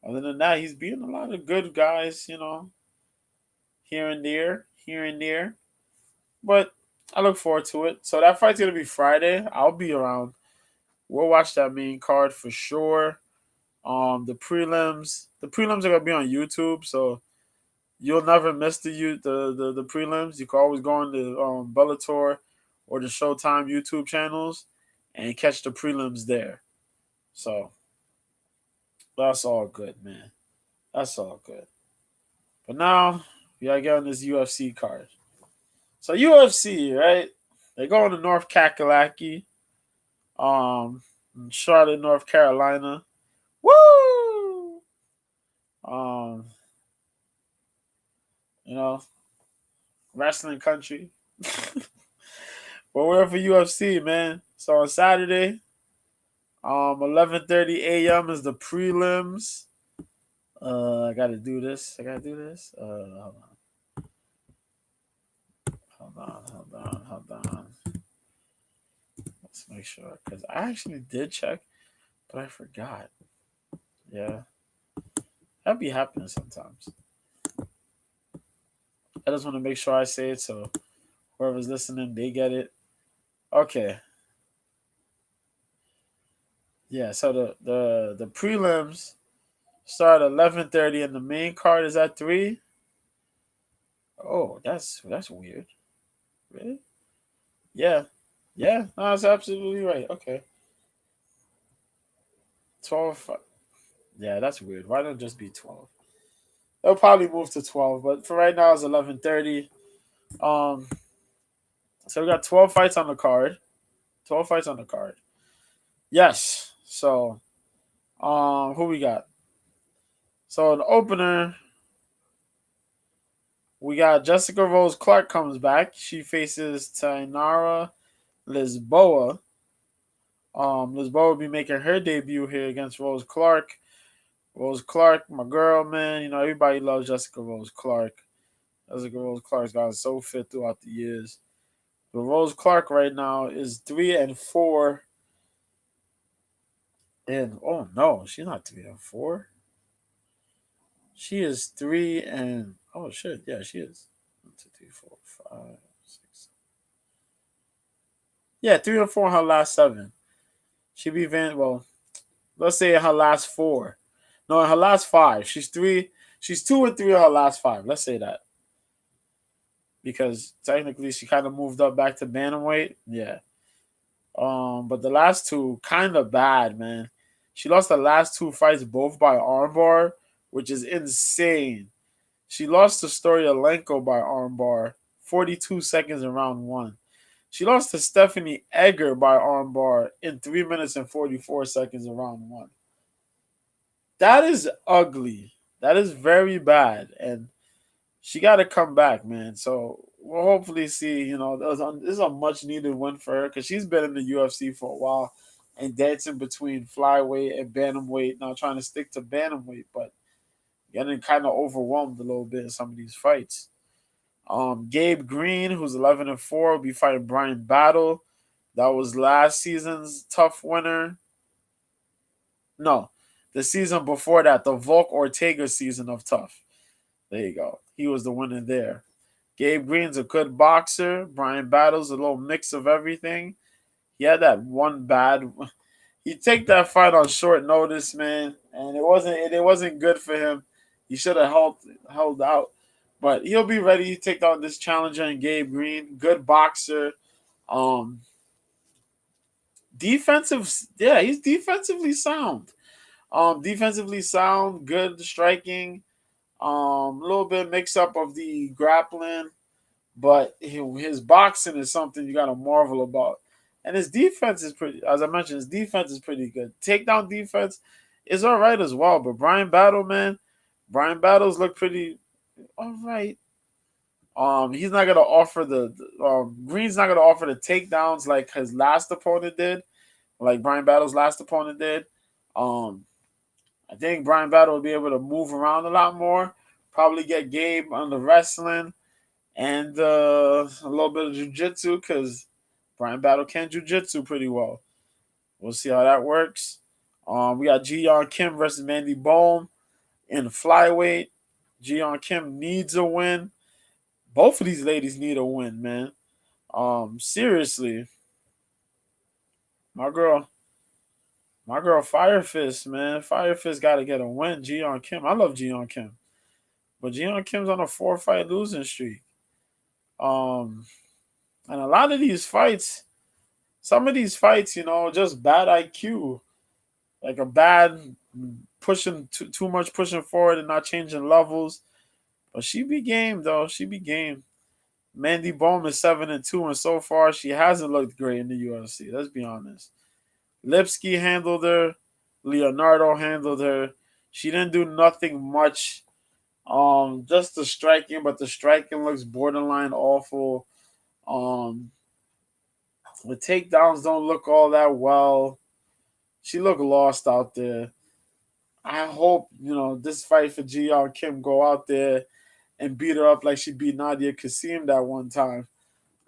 Other than that, he's beating a lot of good guys, here and there. But I look forward to it. So that fight's gonna be Friday. I'll be around. We'll watch that main card for sure. The prelims are gonna be on YouTube, so you'll never miss the prelims. You can always go on the Bellator or the Showtime YouTube channels and catch the prelims there. So that's all good, man. That's all good. But now we gotta get on this UFC card. So UFC, right? They go to North Kakalaki, in Charlotte, North Carolina. Woo! Um, you know, wrestling country. But we're for UFC, man. So on Saturday, 11:30 a.m. is the prelims. I gotta do this. Hold on. Let's make sure because I actually did check, but I forgot. Yeah, that be happening sometimes. I just want to make sure I say it so whoever's listening they get it. Okay. Yeah. So the prelims start at 11:30 and the main card is at 3. Oh, that's weird. Really? Yeah. Yeah. No, that's absolutely right. Okay. 12. Yeah, that's weird. Why don't it just be 12? They'll probably move to 12, but for right now it's 11:30. Um, so we got 12 fights on the card. 12 fights on the card. Yes. So, who we got? So the opener We got Jessica Rose Clark comes back. She faces Tainara Lisboa. Lisboa will be making her debut here against Rose Clark. Rose Clark, my girl, man. You know, everybody loves Jessica Rose Clark. Jessica Rose Clark's gotten so fit throughout the years. But Rose Clark right now is 3-4. And oh no, she's not 3-4. She is three and oh shit, yeah, she is. 1, 2, 3, 4, 5, 6. Yeah, 3-4 in her last seven. She be well, let's say in her last four. No, in her last five. She's 2-3 in her last five. Let's say that. Because technically she kind of moved up back to bantamweight. Yeah. But the last two kind of bad, man. She lost the last two fights both by armbar, which is insane. She lost to Storyalenko by armbar, 42 seconds in round one. She lost to Stephanie Egger by armbar in 3 minutes and 44 seconds in round one. That is ugly. That is very bad. And she got to come back, man. So we'll hopefully see. This is a much needed win for her because she's been in the UFC for a while and dancing between flyweight and bantamweight. Now trying to stick to bantamweight, but getting kind of overwhelmed a little bit in some of these fights. Gabe Green, who's 11-4, will be fighting Brian Battle. That was last season's tough winner. No, the season before that, the Volk Ortega season of tough. There you go. He was the winner there. Gabe Green's a good boxer. Brian Battle's a little mix of everything. He had that one bad. He take that fight on short notice, man, and it wasn't good for him. He should have held out, but he'll be ready to take on this challenger and Gabe Green. Good boxer. Um, defensive. Yeah, he's defensively sound. Defensively sound. Good striking. A little bit mix up of the grappling, but his boxing is something you got to marvel about. And his defense is pretty, as I mentioned, his defense is pretty good. Takedown defense is all right as well. But Brian Battles look pretty all right. He's not gonna offer Green's not gonna offer the takedowns like his last opponent did, like Brian Battles' last opponent did. Um, I think Brian Battle will be able to move around a lot more. Probably get Gabe on the wrestling and a little bit of jujitsu because Brian Battle can jujitsu pretty well. We'll see how that works. We got Jiyeon Kim versus Mandy Bone in flyweight. Jiyeon Kim needs a win. Both of these ladies need a win, man. Seriously, my girl, my girl, Fire Fist, man. Fire Fist got to get a win. Jiyeon Kim, I love Jiyeon Kim, but Jiyeon Kim's on a 4-fight losing streak. Um, and a lot of these fights, some of these fights, just bad IQ, like a bad pushing too much pushing forward and not changing levels. But she be game though. She be game. Mandy Bowman is 7-2, and so far she hasn't looked great in the UFC. Let's be honest. Lipsky handled her. Leonardo handled her. She didn't do nothing much. Just the striking, but the striking looks borderline awful. Um, the takedowns don't look all that well. She looked lost out there. I hope this fight for Jiyeon Kim go out there and beat her up like she beat Nadia Kasim that one time.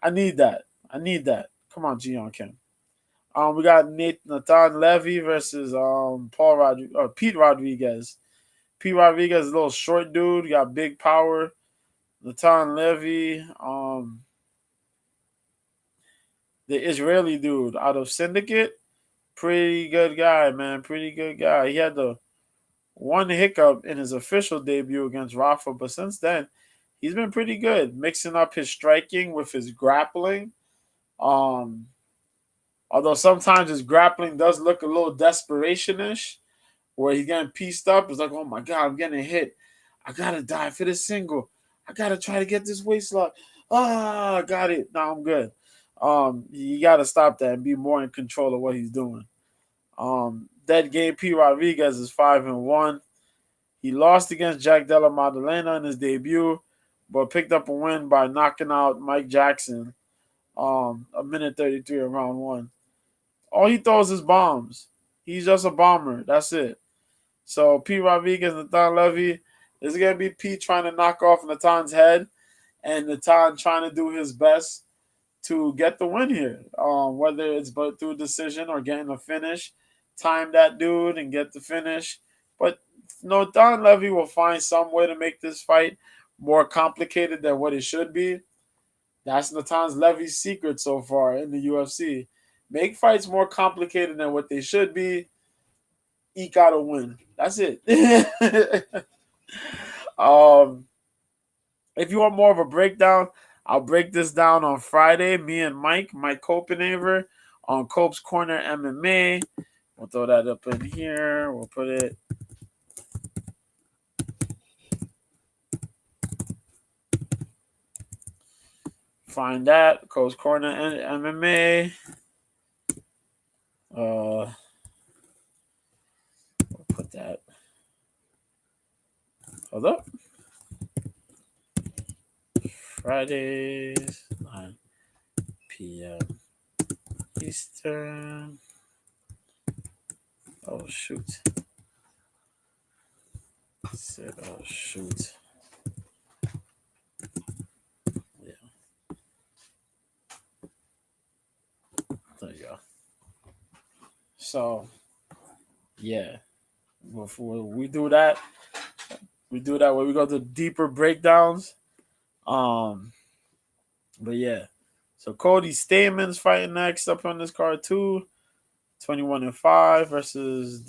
I need that. I need that. Come on, Jiyeon Kim. We got Nathan Levy versus Pete Rodriguez. Pete Rodriguez is a little short dude. Got big power. Nathan Levy, the Israeli dude out of Syndicate, pretty good guy, man. Pretty good guy. He had the one hiccup in his official debut against Rafa, but since then, he's been pretty good, mixing up his striking with his grappling. Um, Although sometimes his grappling does look a little desperation-ish, where he's getting pieced up. It's like, oh my God, I'm getting hit. I gotta die for this single. I gotta try to get this waist lock. I got it. Now I'm good. You gotta stop that and be more in control of what he's doing. That game, P. Rodriguez is 5-1. He lost against Jack Della Maddalena in his debut, but picked up a win by knocking out Mike Jackson. A minute 33 of round one. All he throws is bombs. He's just a bomber. That's it. So Pete Rodriguez, Nathan Levy, is gonna be Pete trying to knock off Natan's head, and Natan trying to do his best to get the win here. Whether it's but through decision or getting a finish, time that dude and get the finish. But no, Don Levy will find some way to make this fight more complicated than what it should be. That's Natan's Levy's secret so far in the UFC. Make fights more complicated than what they should be. Eke out a win. That's it. um, if you want more of a breakdown, I'll break this down on Friday. Me and Mike Copenaver, on Cope's Corner MMA. We'll throw that up in here. We'll put it. Find that. Cope's Corner and MMA. We'll put that. Hold up. Fridays, 9 p.m. Eastern. Oh, shoot. Oh, shoot. Yeah. There you go. So, yeah. Before we do that, where we go to deeper breakdowns. But yeah. So Cody Staman's fighting next up on this card too. 21-5 versus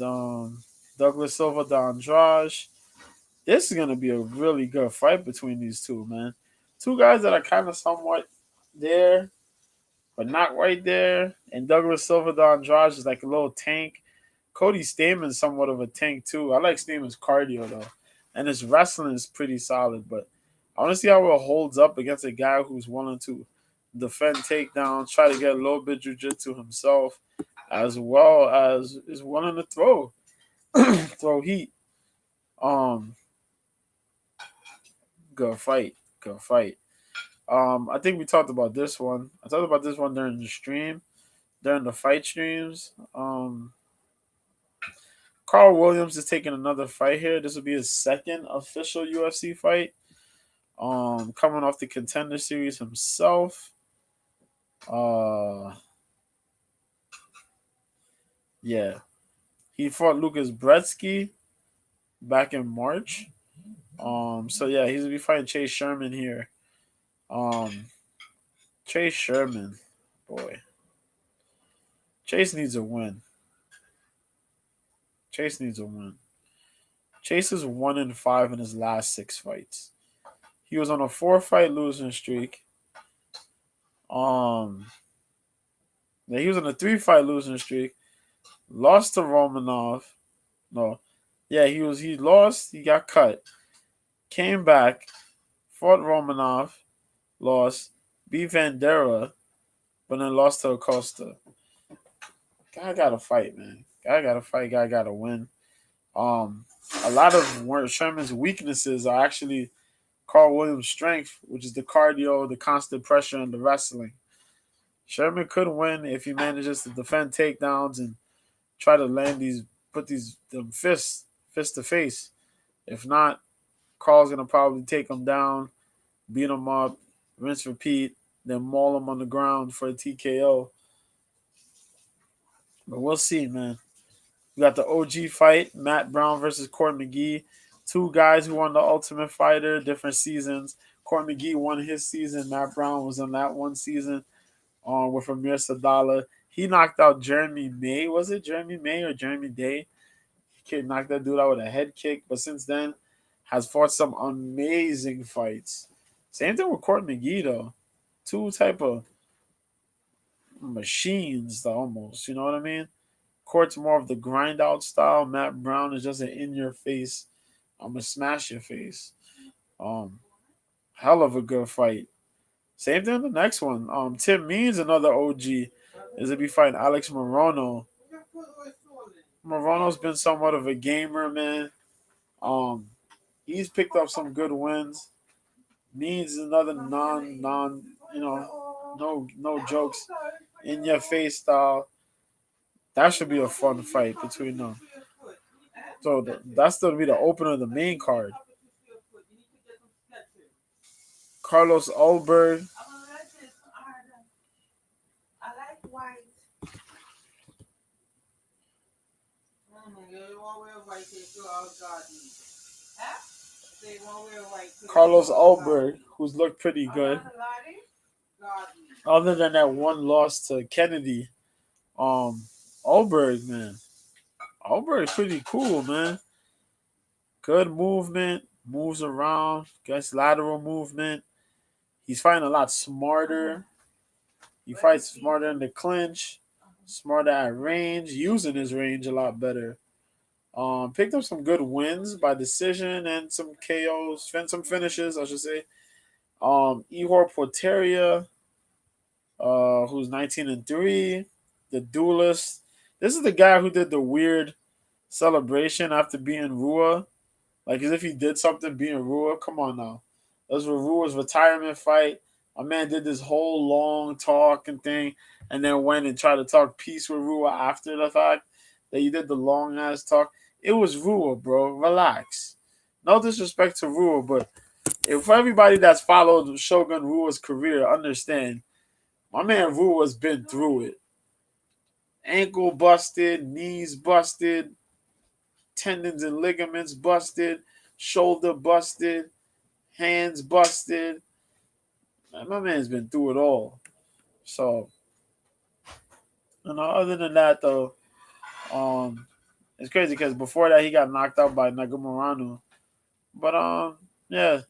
Douglas Silva Andrade. This is gonna be a really good fight between these two, man. Two guys that are kind of somewhat there, but not right there. And Douglas Silva Andrade is like a little tank. Cody Staman's somewhat of a tank too. I like Staman's cardio though, and his wrestling is pretty solid. But I want to see how it holds up against a guy who's willing to defend takedowns, try to get a little bit jiu-jitsu himself, as well as is willing to throw throw heat. Um, Good fight, good fight. I think we talked about this one. I talked about this one during the stream, during the fight streams. Carl Williams is taking another fight here. This will be his second official UFC fight. Coming off the Contender Series himself. Yeah, he fought Lucas Brzeski back in March. So yeah, he's gonna be fighting Chase Sherman here. Um, Chase Sherman, boy, Chase needs a win. Chase needs a win. Chase is 1-5 in his last 6 fights. He was on a 4-fight losing streak. Yeah, he was on a 3-fight losing streak. Lost to Romanov. No, yeah, he lost. He got cut. Came back, fought Romanov, lost, beat Vandera, but then lost to Acosta. Guy got to fight, man. Guy got to fight. Guy got to win. A lot of Sherman's weaknesses are actually Carl Williams' strength, which is the cardio, the constant pressure, and the wrestling. Sherman could win if he manages to defend takedowns and try to put these fist to face. If not, Carl's gonna probably take him down, beat him up, rinse, repeat, then maul him on the ground for a TKO. But we'll see, man. We got the OG fight, Matt Brown versus Court McGee. Two guys who won the Ultimate Fighter, different seasons. Court McGee won his season. Matt Brown was in that one season with Amir Sadala. He knocked out Jeremy May. Was it Jeremy May or Jeremy Day? He knocked that dude out with a head kick. But since then, has fought some amazing fights. Same thing with Court McGee, though. Two type of machines, almost. You know what I mean? Court's more of the grind out style. Matt Brown is just an in your face. I'm gonna smash your face. Um, Hell of a good fight. Same thing in the next one. Tim Means, another OG, is to be fighting Alex Morono. Morono's been somewhat of a gamer, man. Um, he's picked up some good wins. Means another non no jokes in your face style. That should be a fun fight between them. So that's gonna be the opener of the main card. Carlos Ulberg. I like white. You won't wear white if you're all godly. Huh? They won't wear white because you're Carlos all godly. Ulberg, who's looked pretty good. Godly. Other than that one loss to Kennedy, um, Ulberg, man, Ulberg's pretty cool, man. Good movement, moves around, gets lateral movement. He's fighting a lot smarter. He fights smarter in the clinch, smarter at range, using his range a lot better. Picked up some good wins by decision and some KOs, some finishes, I should say. Ihor Porteria, who's 19-3, the duelist. This is the guy who did the weird celebration after beating Rua, like as if he did something beating Rua. Come on now, that was Rua's retirement fight. My man did this whole long talk and thing, and then went and tried to talk peace with Rua after the fact that he did the long ass talk. It was Rua, bro. Relax. No disrespect to Rua, but if everybody that's followed Shogun Rua's career understand, my man Rua's been through it. Ankle busted, knees busted, tendons and ligaments busted, shoulder busted, hands busted. My man's been through it all. So, other than that, though, um, it's crazy because before that he got knocked out by Nagamuranu. But yeah,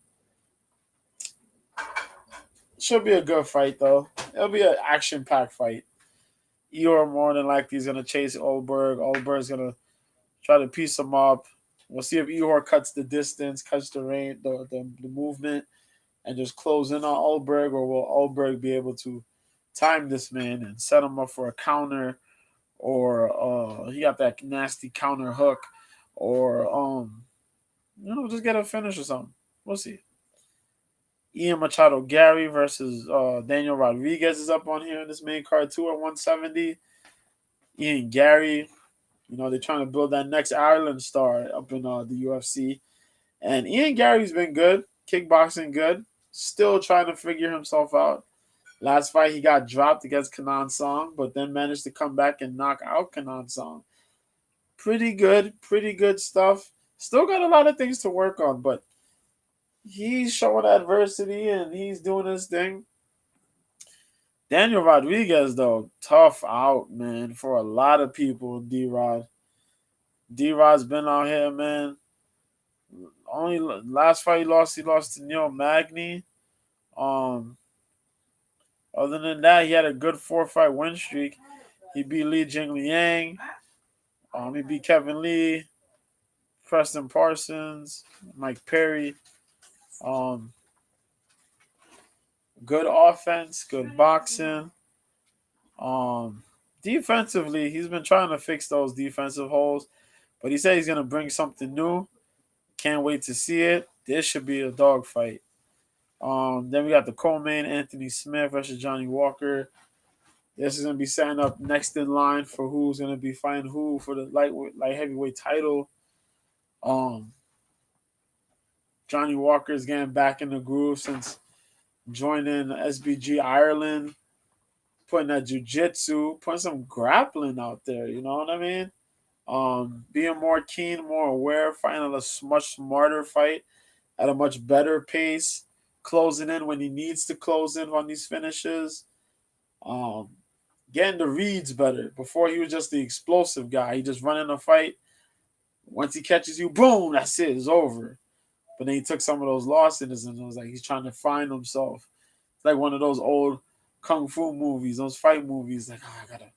should be a good fight though. It'll be an action-packed fight. Eeyore more than likely is gonna chase Oldberg. Oldberg's gonna try to piece him up. We'll see if Eeyore cuts the distance, cuts the range, the movement, and just close in on Oldberg, or will Oldberg be able to time this man and set him up for a counter, or he got that nasty counter hook, or just get a finish or something. We'll see. Ian Machado Gary versus Daniel Rodriguez is up on here in this main card too at 170. Ian Gary, they're trying to build that next Ireland star up in the UFC. And Ian Gary's been good, kickboxing good, still trying to figure himself out. Last fight he got dropped against Kanan Song, but then managed to come back and knock out Kanan Song. Pretty good stuff. Still got a lot of things to work on, but he's showing adversity and he's doing his thing. Daniel Rodriguez, though, tough out, man, for a lot of people. D-Rod. D-Rod's been out here, man. Only last fight he lost to Neil Magny. Um, Other than that, he had a good 4-fight win streak. He beat Li Jingliang. He beat Kevin Lee, Preston Parsons, Mike Perry. Um, Good offense, good boxing. Um, Defensively, he's been trying to fix those defensive holes, but he said he's gonna bring something new. Can't wait to see it. This should be a dogfight. Then we got the co-main Anthony Smith versus Johnny Walker. This is gonna be setting up next in line for who's gonna be fighting who for the light heavyweight title. Um, Johnny Walker is getting back in the groove since joining SBG Ireland, putting that jujitsu, putting some grappling out there. You know what I mean? Being more keen, more aware, fighting a much smarter fight at a much better pace, closing in when he needs to close in on these finishes. Um, Getting the reads better. Before he was just the explosive guy. He just running a fight. Once he catches you, boom, that's it. It's over. But then he took some of those losses and it was like he's trying to find himself. It's like one of those old kung fu movies, those fight movies. Like, oh, I gotta.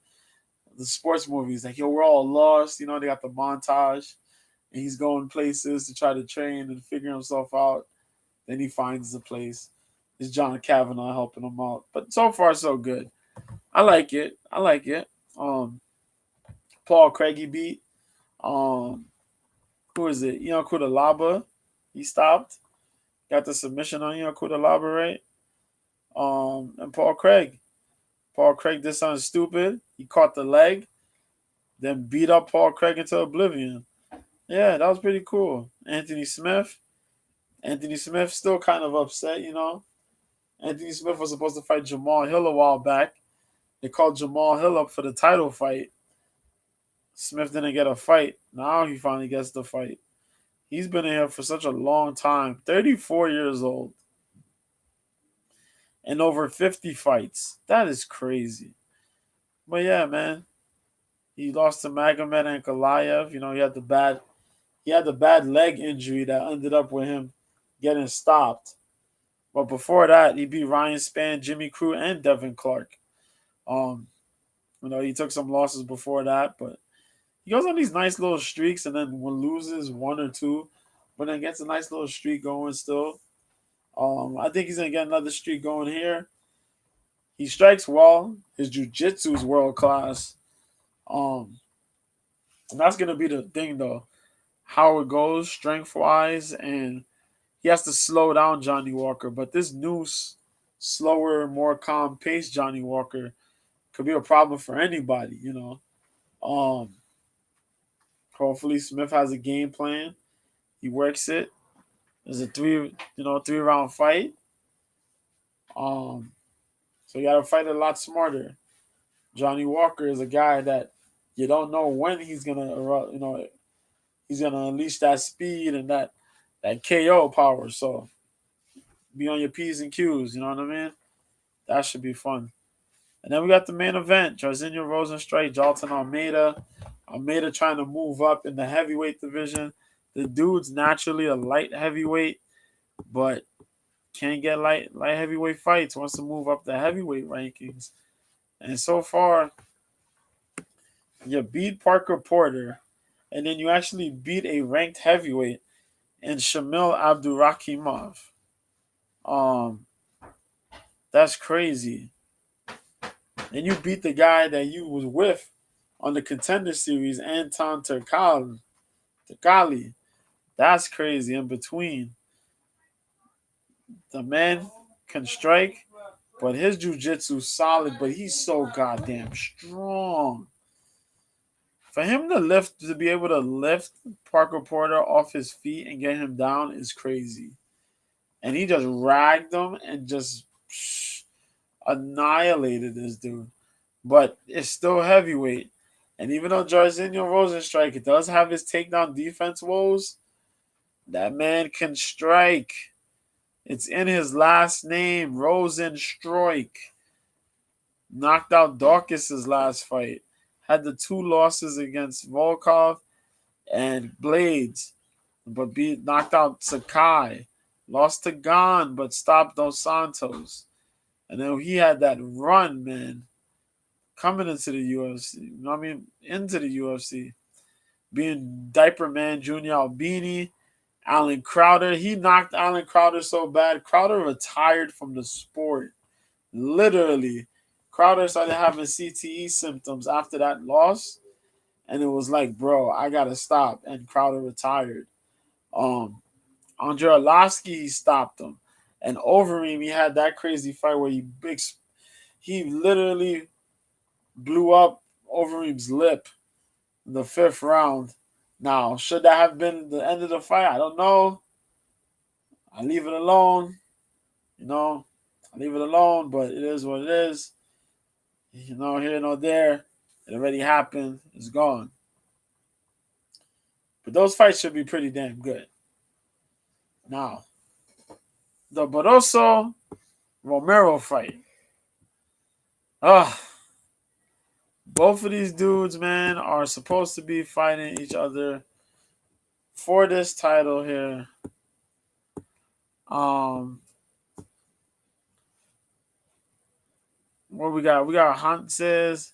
The sports movies, like, yo, we're all lost. They got the montage and he's going places to try to train and figure himself out. Then he finds the place. It's John Kavanaugh helping him out. But so far, so good. I like it. Um, Paul Craigie beat. Who is it? Kudalaba. He stopped. got the submission on you, could elaborate. And Paul Craig. Paul Craig did something stupid. He caught the leg, then beat up Paul Craig into oblivion. Yeah, that was pretty cool. Anthony Smith. Anthony Smith still kind of upset, you know. Anthony Smith was supposed to fight Jamal Hill a while back. They called Jamal Hill up for the title fight. Smith didn't get a fight. Now he finally gets the fight. He's been in here for such a long time. 34 years old. And over 50 fights. That is crazy. But yeah, man. He lost to Magomed and Ankalaev. You know, he had the bad leg injury that ended up with him getting stopped. But before that, he beat Ryan Spann, Jimmy Crute, and Devin Clark. Um, he took some losses before that, but he goes on these nice little streaks, and then when loses one or two, but then gets a nice little streak going still. I think he's gonna get another streak going here. He strikes well. His jiu-jitsu is world class. Um, and that's gonna be the thing though, how it goes strength wise, and he has to slow down Johnny Walker. But this new, slower, more calm paced Johnny Walker could be a problem for anybody. Um, Hopefully Smith has a game plan. He works it. There's a 3 round fight. So you got to fight a lot smarter. Johnny Walker is a guy that you don't know when he's gonna he's gonna unleash that speed and that KO power. So be on your P's and Q's. You know what I mean? That should be fun. And then we got the main event: Jairzinho Rosenstrike, Jalton Almeida. Almeida trying to move up in the heavyweight division. The dude's naturally a light heavyweight, but can't get light heavyweight fights. Wants to move up the heavyweight rankings. And so far, you beat Parker Porter, and then you actually beat a ranked heavyweight in Shamil Abdurakhimov. Um, that's crazy. And you beat the guy that you was with on the contender series, Anton Turkali. That's crazy. In between, the man can strike, but his jujitsu solid. But he's so goddamn strong. For him to be able to lift Parker Porter off his feet and get him down is crazy. And he just ragged him and just annihilated this dude. But it's still heavyweight. And even though Jairzinho Rosenstrike does have his takedown defense woes, that man can strike. It's in his last name, Rosenstrike. Knocked out Dawkins' last fight. Had the 2 losses against Volkov and Blades, but knocked out Sakai. Lost to Gon, but stopped Dos Santos. And then he had that run, man, coming into the UFC. You know what I mean? Into the UFC. Being Diaper Man Junior Albini, Alan Crowder. He knocked Alan Crowder so bad. Crowder retired from the sport. Literally. Crowder started having CTE symptoms after that loss. And it was like, bro, I gotta stop. And Crowder retired. Andre Arlovsky, he stopped him. And Overeem, he had that crazy fight where he literally blew up Overeem's lip in the 5th round. Now, should that have been the end of the fight? I don't know. I leave it alone. I leave it alone, but it is what it is. Here, no there. It already happened. It's gone. But those fights should be pretty damn good. Now, the Barroso Romero fight. Ah, both of these dudes, man, are supposed to be fighting each other for this title here. What we got? We got Hanses,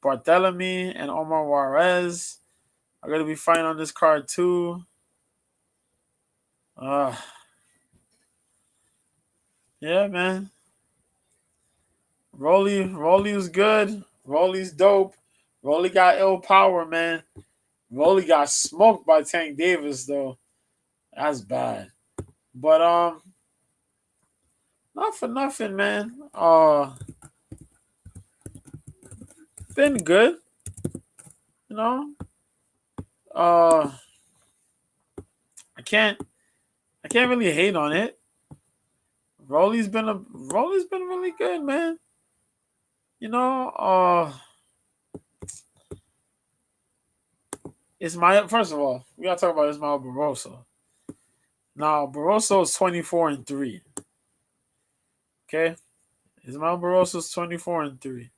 Barthélemy, and Omar Juarez are going to be fighting on this card too. Yeah, man. Rolly was good. Rolly's dope. Rolly got ill power, man. Rolly got smoked by Tank Davis though. That's bad. But Not for nothing, man. Been good, you know. Uh, I can't I can't really hate on it. Rolly's been really good, man. You know, Ismail. First of all, we gotta talk about Ismail Barroso. Now, Barroso is 24-3. Okay, Ismail Barroso is 24-3.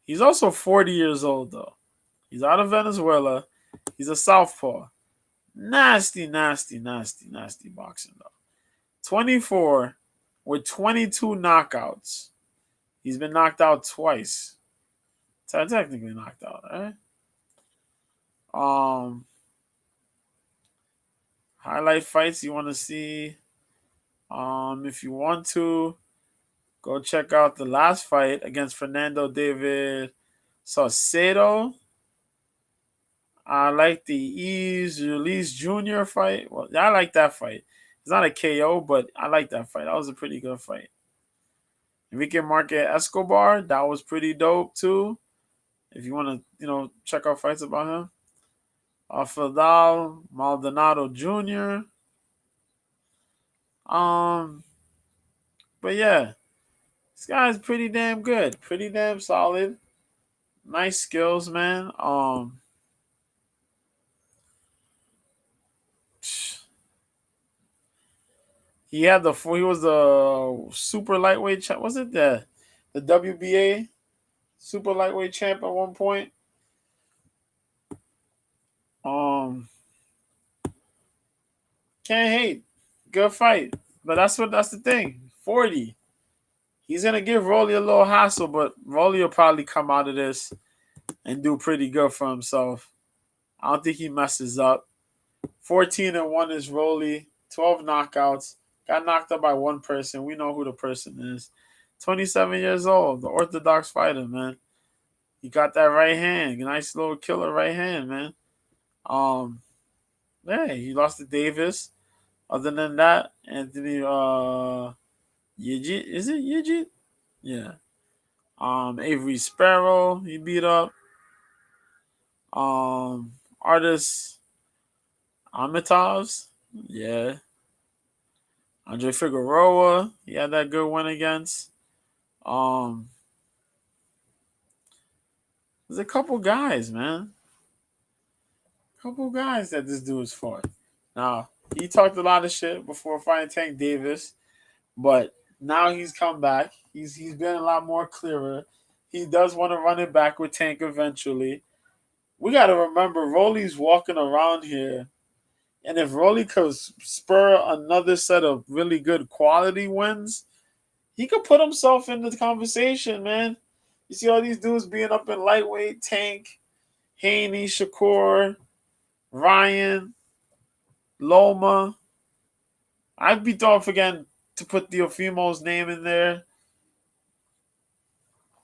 He's also 40 years old though. He's out of Venezuela. He's a southpaw. Nasty, nasty, nasty, nasty boxing though. 24 with 22 knockouts. He's been knocked out twice. Technically knocked out, right? Um, Highlight fights you want to see. If you want to, go check out the last fight against Fernando David Saucedo. I like the Ease Release Jr. fight. Well, I like that fight. It's not a KO, but I like that fight. That was a pretty good fight. Enrique Marquez Escobar, that was pretty dope too. If you want to, check out fights about him. Fidel Maldonado Jr. Um, but yeah, this guy's pretty damn good, pretty damn solid. Nice skills, man. He was the super lightweight champ. Was it the WBA super lightweight champ at one point? Um, can't hate. Good fight, but that's the thing. 40. He's gonna give Rolly a little hassle, but Rolly will probably come out of this and do pretty good for himself. I don't think he messes up. 14-1 is Rolly. 12 knockouts. Got knocked up by one person. We know who the person is. 27 years old. The orthodox fighter, man. He got that right hand. Nice little killer right hand, man. Um, yeah, he lost to Davis. Other than that, Anthony Yigit. Is it Yigit? Yeah. Avery Sparrow, he beat up. Artist Amitovs. Yeah. Andre Figueroa, he had that good win against. Um, there's a couple guys, man. Couple guys that this dude's fought. Now, he talked a lot of shit before fighting Tank Davis, but now he's come back. He's been a lot more clearer. He does want to run it back with Tank eventually. We got to remember, Rolly's walking around here, and if Rolly could spur another set of really good quality wins, he could put himself in the conversation, man. You see all these dudes being up in lightweight: Tank, Haney, Shakur, Ryan, Loma. I'd be throwing forgetting to put Teofimo's name in there.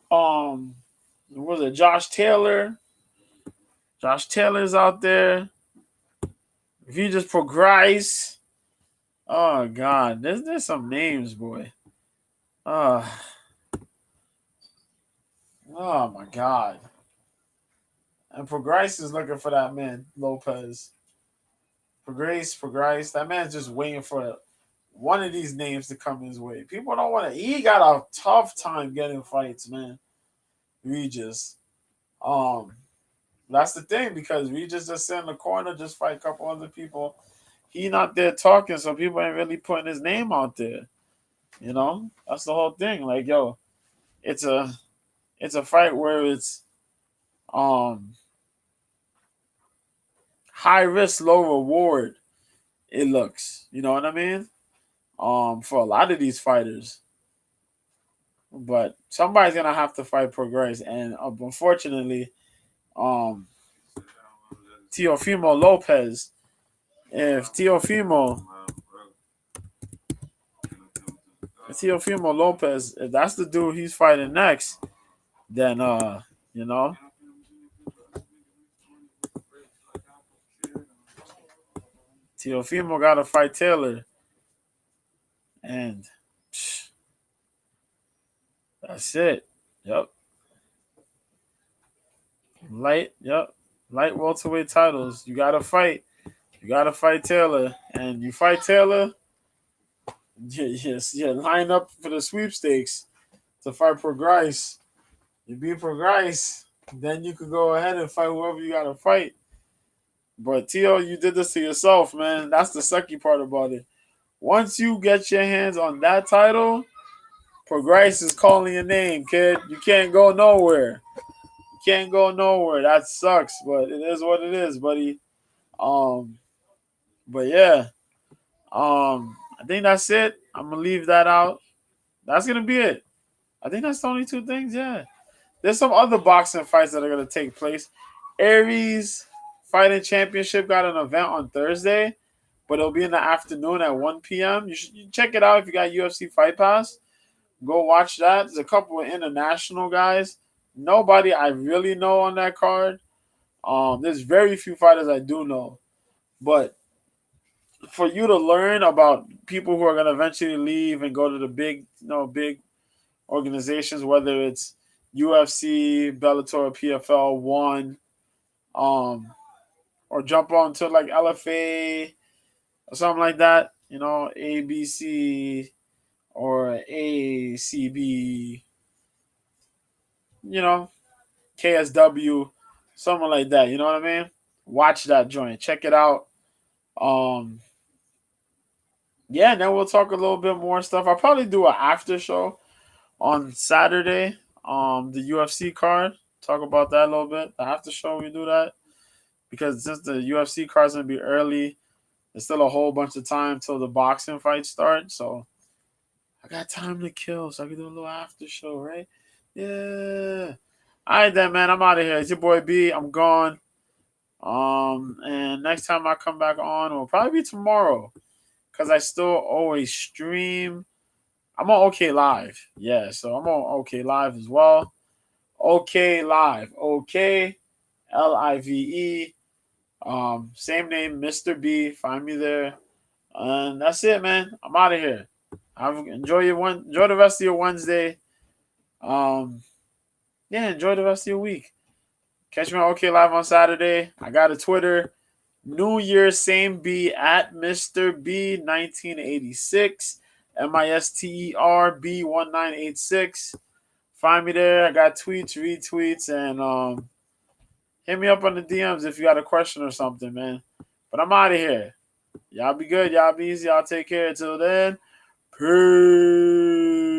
Um, was it Josh Taylor? Josh Taylor's out there. If you just progress, oh god, there's some names, boy. Uh oh my god. And Progrise is looking for that man, Lopez. Progrise. That man's just waiting for one of these names to come his way. People don't want to. He got a tough time getting fights, man. Regis. Um, that's the thing because Regis just sit in the corner, just fight a couple other people. He not there talking, so people ain't really putting his name out there. You know, that's the whole thing. Like, yo, it's a it's a fight where it's um high risk, low reward. It looks, you know what I mean? For a lot of these fighters, but somebody's gonna have to fight Progress, and unfortunately, um, Teofimo Lopez. If Teofimo Lopez, if that's the dude he's fighting next, then you know, Teofimo got to fight Taylor, and That's it. Yep. Light. Yep. Light welterweight titles. You gotta fight. You gotta fight Taylor, and you fight Taylor. Yes, yeah. Line up for the sweepstakes to fight Progrise. You beat Progrise, then you could go ahead and fight whoever you gotta fight. But Tio, you did this to yourself, man. That's the sucky part about it. Once you get your hands on that title, Progrise is calling your name, kid. You can't go nowhere. You can't go nowhere. That sucks, but it is what it is, buddy. Um, but yeah, I think that's it. I'm gonna leave that out. That's gonna be it. I think that's the only two things. Yeah, there's some other boxing fights that are gonna take place. Aries Fighting Championship got an event on Thursday, but it'll be in the afternoon at 1 p.m. You should check it out if you got UFC Fight Pass. Go watch that. There's a couple of international guys. Nobody I really know on that card. There's very few fighters I do know, but for you to learn about people who are gonna eventually leave and go to the big, big organizations, whether it's UFC, Bellator, PFL, One, um, or jump on to like LFA or something like that. ABC or ACB. You know, KSW, something like that. You know what I mean? Watch that joint. Check it out. Um, yeah, and then we'll talk a little bit more stuff. I'll probably do an after show on Saturday. The UFC card. Talk about that a little bit. The after show we do that because since the UFC card's gonna be early, there's still a whole bunch of time till the boxing fights start. So I got time to kill, so I can do a little after show, right? Yeah. All right, then, man. I'm out of here. It's your boy B. I'm gone. And next time I come back on will probably be tomorrow, cause I still always stream. I'm on OK Live, yeah. So I'm on OK Live as well. OK Live, OK LIVE. Same name, Mr. B. Find me there, and that's it, man. I'm out of here. Enjoy the rest of your Wednesday. Um, yeah, enjoy the rest of your week. Catch me on OK Live on Saturday. I got a Twitter. New Year, same B at Mr. B 1986. MISTERB1986. Find me there. I got tweets, retweets, and hit me up on the DMs if you got a question or something, man. But I'm out of here. Y'all be good. Y'all be easy. Y'all take care. Until then, peace.